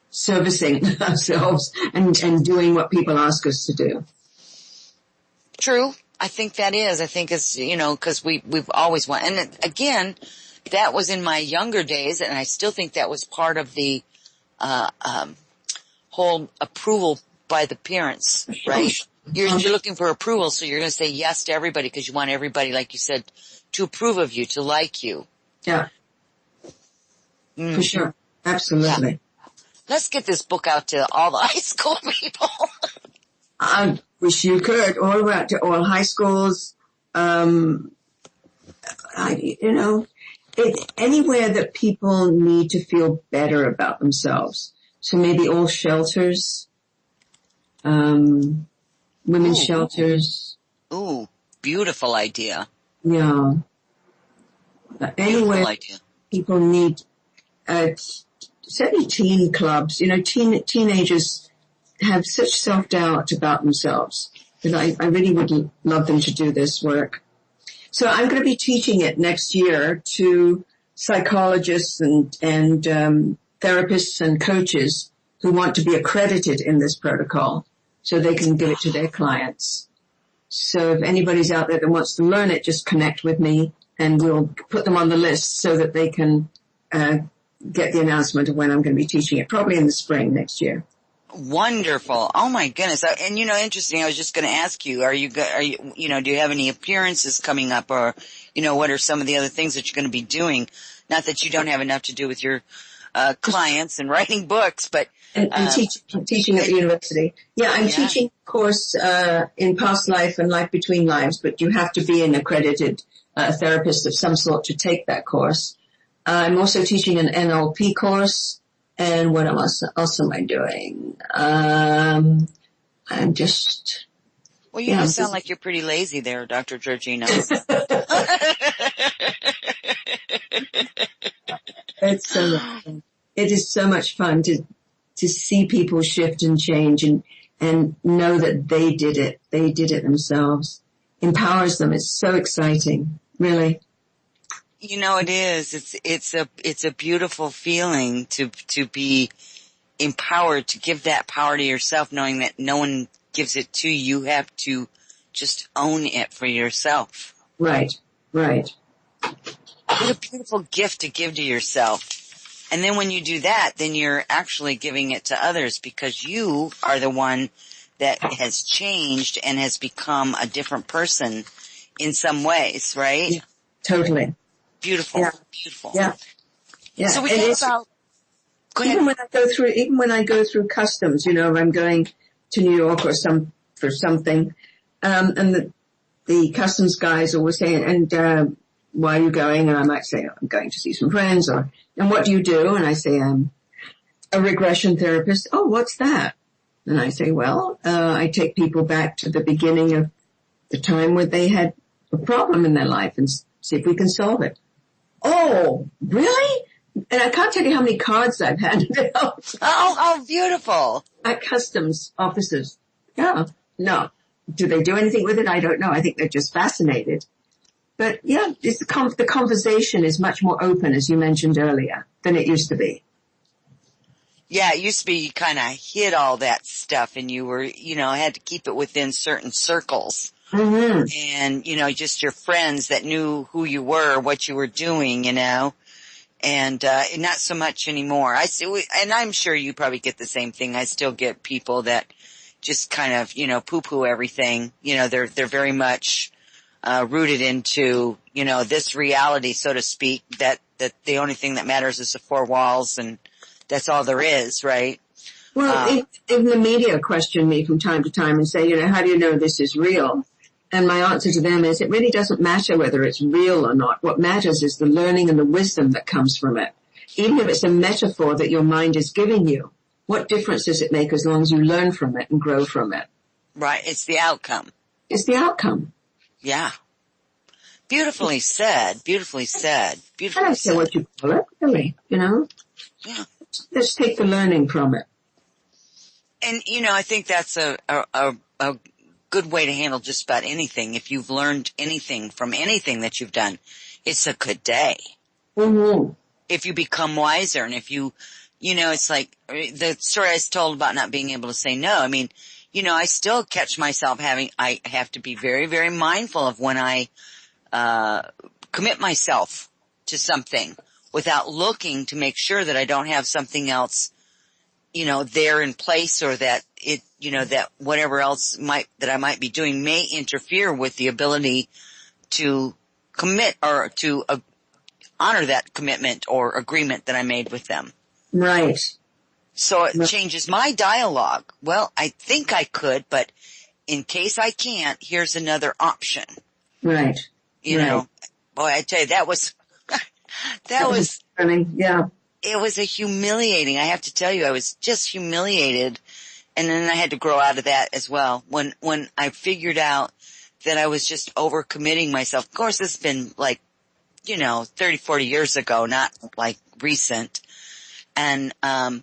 servicing ourselves and doing what people ask us to do. True. I think that is. I think it's, cause we've always wanted, and again, that was in my younger days, and I still think that was part of the, whole approval by the parents, right? You're looking for approval, so you're going to say yes to everybody because you want everybody, like you said, to approve of you, to like you. Yeah. For sure. Absolutely. Yeah. Let's get this book out to all the high school people. I wish you could, all out to all high schools, anywhere that people need to feel better about themselves. So maybe all shelters, women's shelters. Ooh, beautiful idea. Yeah. Anywhere idea. People need, certainly teen clubs, teenagers have such self-doubt about themselves that I really would love them to do this work. So I'm going to be teaching it next year to psychologists and therapists and coaches who want to be accredited in this protocol so they can give it to their clients. So if anybody's out there that wants to learn it, just connect with me and we'll put them on the list so that they can get the announcement of when I'm going to be teaching it, probably in the spring next year. Wonderful. Oh my goodness. And interesting. I was just going to ask you, do you have any appearances coming up, or, what are some of the other things that you're going to be doing? Not that you don't have enough to do with your, clients and writing books, but, and teaching at the university. Yeah, I'm teaching a course, in past life and life between lives, but you have to be an accredited, therapist of some sort to take that course. I'm also teaching an NLP course. And what else am I doing? I'm just... Well, you just sound like you're pretty lazy there, Dr. Georgina. It's so much fun. It is so much fun to see people shift and change and know that they did it. They did it themselves. Empowers them. It's so exciting. Really. It is. It's a beautiful feeling to be empowered, to give that power to yourself, knowing that no one gives it to you. You have to just own it for yourself. Right. What a beautiful gift to give to yourself. And then when you do that, then you're actually giving it to others, because you are the one that has changed and has become a different person in some ways, right? Yeah, totally. Beautiful. Yeah. Beautiful. Yeah. So we talk about, go ahead. Even when I go through customs, I'm going to New York for something, and the customs guys always say, and, why are you going? And I might say, I'm going to see some friends, and what do you do? And I say, I'm a regression therapist. Oh, what's that? And I say, well, I take people back to the beginning of the time where they had a problem in their life and see if we can solve it. Oh, really? And I can't tell you how many cards I've handed out. Oh, beautiful. At customs officers. Yeah. No. Do they do anything with it? I don't know. I think they're just fascinated. But yeah, the conversation is much more open, as you mentioned earlier, than it used to be. Yeah, it used to be you kind of hid all that stuff and you were, had to keep it within certain circles. Mm-hmm. And, just your friends that knew who you were, what you were doing, and not so much anymore. And I'm sure you probably get the same thing. I still get people that just kind of, poo-poo everything. They're very much, rooted into, this reality, so to speak, that the only thing that matters is the four walls and that's all there is, right? Well, if the media question me from time to time and say, how do you know this is real? And my answer to them is, it really doesn't matter whether it's real or not. What matters is the learning and the wisdom that comes from it. Even if it's a metaphor that your mind is giving you, what difference does it make as long as you learn from it and grow from it? Right. It's the outcome. It's the outcome. Yeah. Beautifully said. Beautifully said. I don't care what you call it, really, Yeah. Let's take the learning from it. And, I think that's a good way to handle just about anything. If you've learned anything from anything that you've done, it's a good day. Mm-hmm. If you become wiser and if you, it's like the story I told about not being able to say no. I mean, I still catch myself I have to be very, very mindful of when I, commit myself to something without looking to make sure that I don't have something else, there in place, or that it, that whatever else that I might be doing may interfere with the ability to commit or to honor that commitment or agreement that I made with them. Right. So it changes my dialogue. Well, I think I could, but in case I can't, here's another option. Right. Boy, I tell you, that was funny. Yeah. It was a humiliating. I have to tell you, I was just humiliated. And then I had to grow out of that as well. When I figured out that I was just overcommitting myself. Of course, it's been 30, 40 years ago, not like recent. And, I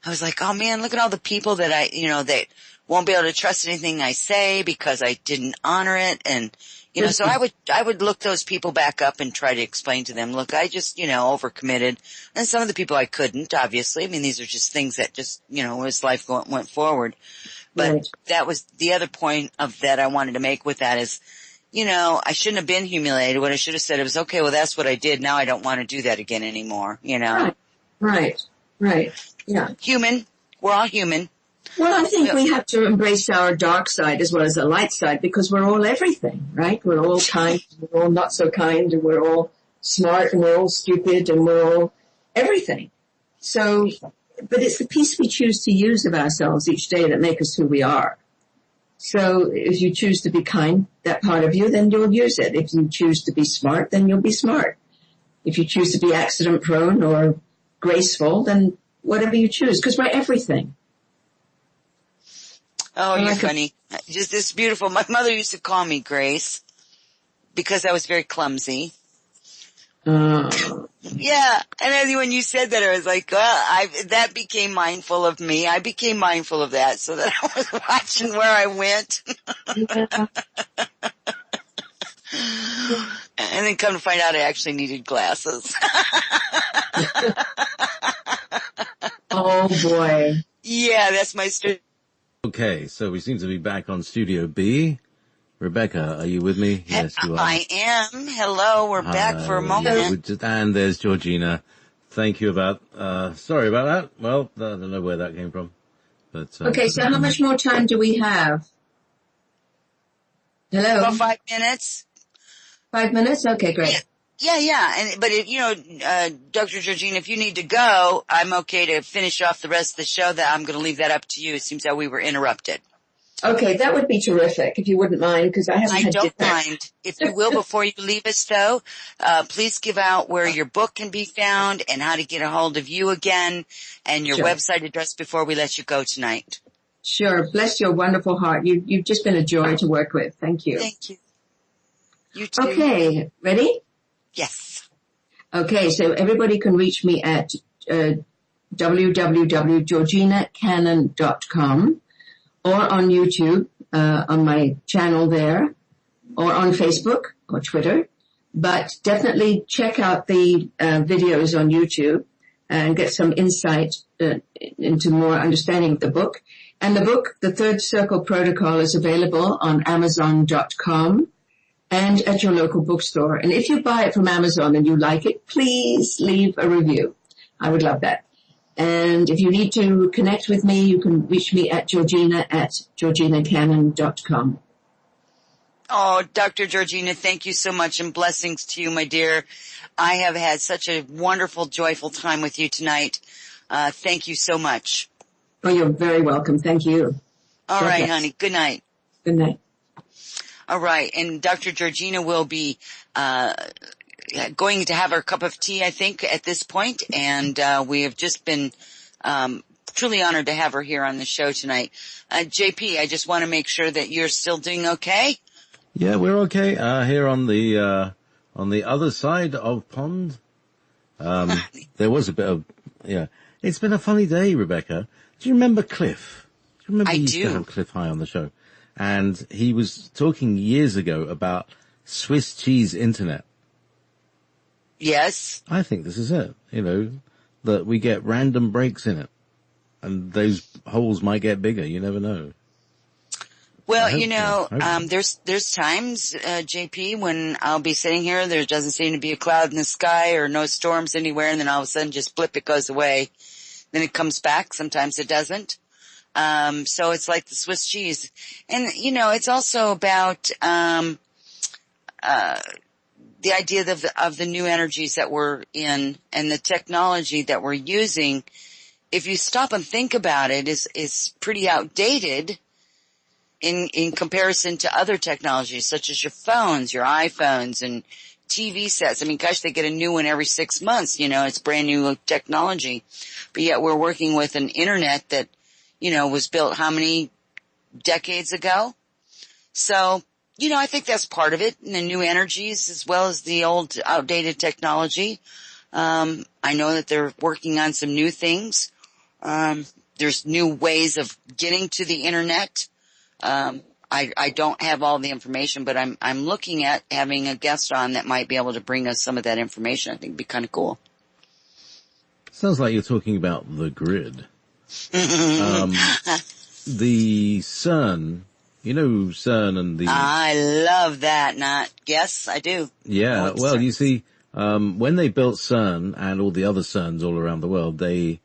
was like, oh man, look at all the people that that won't be able to trust anything I say because I didn't honor it. And, so I would look those people back up and try to explain to them, look, I just, overcommitted. And some of the people I couldn't, obviously. I mean, these are just things that just, as life went forward. But that was the other point of that I wanted to make with that is, I shouldn't have been humiliated. What I should have said was, okay, well, that's what I did. Now I don't want to do that again anymore, Right. Yeah. Human. We're all human. Well, I think we have to embrace our dark side as well as the light side because we're all everything, right? We're all kind, we're all not so kind, and we're all smart, and we're all stupid, and we're all everything. So, but it's the piece we choose to use of ourselves each day that make us who we are. So if you choose to be kind, that part of you, then you'll use it. If you choose to be smart, then you'll be smart. If you choose to be accident prone or graceful, then whatever you choose, because we're everything. Oh, you're funny. Just this beautiful. My mother used to call me Grace because I was very clumsy. Yeah, and then when you said that, I was like, well, that became mindful of me. I became mindful of that, so that I was watching where I went. And then come to find out I actually needed glasses. Oh boy. Yeah, that's my story. Okay, so we seem to be back on Studio B. Rebecca, are you with me? Yes, you are. I am. Hello, we're back for a moment. And there's Georgina. Thank you sorry about that. Well, I don't know where that came from. But okay, so how much more time do we have? Hello? About 5 minutes. 5 minutes? Okay, great. Yeah. But Dr. Georgina, if you need to go, I'm okay to finish off the rest of the show. That I'm going to leave that up to you. It seems that we were interrupted. Okay, that would be terrific if you wouldn't mind, because I don't mind. If you will, before you leave us though, please give out where your book can be found and how to get a hold of you again and your website address before we let you go tonight. Sure. Bless your wonderful heart. You've just been a joy to work with. Thank you. Thank you. You too. Okay, ready? Yes. Okay, so everybody can reach me at www.georginacannon.com or on YouTube, on my channel there, or on Facebook or Twitter. But definitely check out the videos on YouTube and get some insight into more understanding of the book. And the book, The Third Circle Protocol, is available on Amazon.com and at your local bookstore. And if you buy it from Amazon and you like it, please leave a review. I would love that. And if you need to connect with me, you can reach me at georginacannon.com. Oh, Dr. Georgina, thank you so much and blessings to you, my dear. I have had such a wonderful, joyful time with you tonight. Thank you so much. Oh, you're very welcome. Thank you. All right, honey. Good night. Good night. All right. And Dr. Georgina will be going to have her cup of tea, I think, at this point. And we have just been truly honored to have her here on the show tonight. JP, I just want to make sure that you're still doing okay. Yeah, we're okay. Here on the other side of pond. There was a bit of, it's been a funny day, Rebecca. Do you remember Cliff? Do you remember I you used to have Cliff High on the show? And he was talking years ago about Swiss cheese internet. Yes. I think this is it. That we get random breaks in it. And those holes might get bigger. You never know. Well, there's times, JP, when I'll be sitting here, there doesn't seem to be a cloud in the sky or no storms anywhere, and then all of a sudden just blip, it goes away. Then it comes back. Sometimes it doesn't. So it's like the Swiss cheese. And, it's also about, the idea of the new energies that we're in and the technology that we're using. If you stop and think about it, is pretty outdated in comparison to other technologies such as your phones, your iPhones and TV sets. I mean, gosh, they get a new one every 6 months, it's brand new technology. But yet we're working with an internet that, was built how many decades ago? So, I think that's part of it, and the new energies as well as the old outdated technology. I know that they're working on some new things. There's new ways of getting to the internet. I don't have all the information, but I'm looking at having a guest on that might be able to bring us some of that information. I think it'd be kind of cool. Sounds like you're talking about the grid. The CERN, CERN and the... I love that. Yes, I do. Yeah, well, you see, when they built CERN and all the other CERNs all around the world, they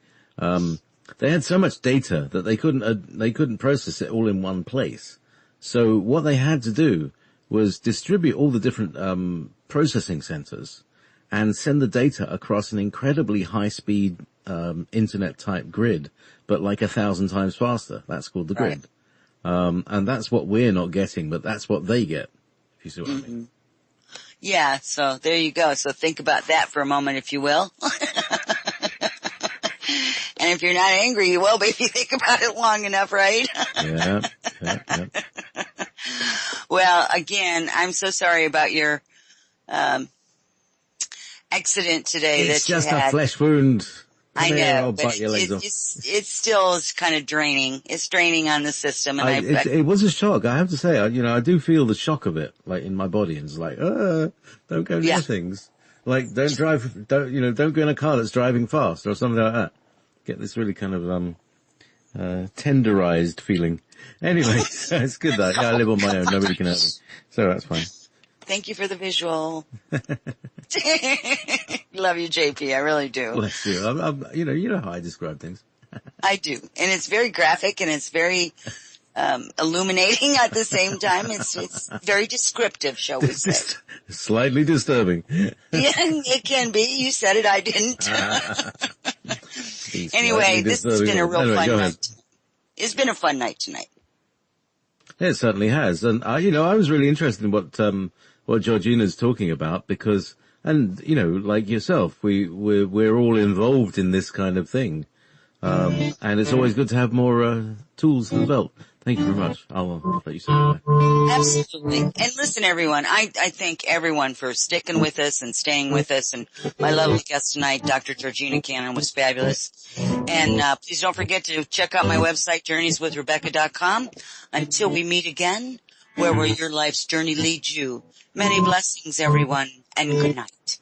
they had so much data that they couldn't process it all in one place. So what they had to do was distribute all the different processing centers and send the data across an incredibly high-speed internet-type grid, but like 1,000 times faster. That's called the grid. And that's what we're not getting, but that's what they get, if you see what I mean. Yeah, so there you go. So think about that for a moment, if you will. And if you're not angry, you will be if you think about it long enough, right? Yeah. Well, again, I'm so sorry about your accident today It's that you just had. a flesh wound. I Come here, know, I'll but bite your legs off. it still is kind of draining. It's draining on the system, and It was a shock. I have to say, I do feel the shock of it, like in my body, and it's like, don't go near things. Like, don't go in a car that's driving fast or something like that. Get this really kind of, tenderized feeling. Anyway, so it's good that, I live on my own. Nobody can help me. So that's fine. Thank you for the visual. Love you, JP. I really do. Bless you. You know how I describe things. I do. And it's very graphic and it's very, illuminating at the same time. It's very descriptive, shall we say. Slightly disturbing. Yeah, it can be. You said it. I didn't. Anyway, this has been a real fun night. It's been a fun night tonight. It certainly has. And, I was really interested in what Georgina's talking about because, and, like yourself, we're all involved in this kind of thing. And it's always good to have more, tools as well. Thank you very much. I'll let you say that. Absolutely. And listen, everyone, I thank everyone for sticking with us and staying with us. And my lovely guest tonight, Dr. Georgina Cannon, was fabulous. And please don't forget to check out my website, journeyswithrebecca.com. Until we meet again, where your life's journey leads you. Many blessings, everyone, and good night.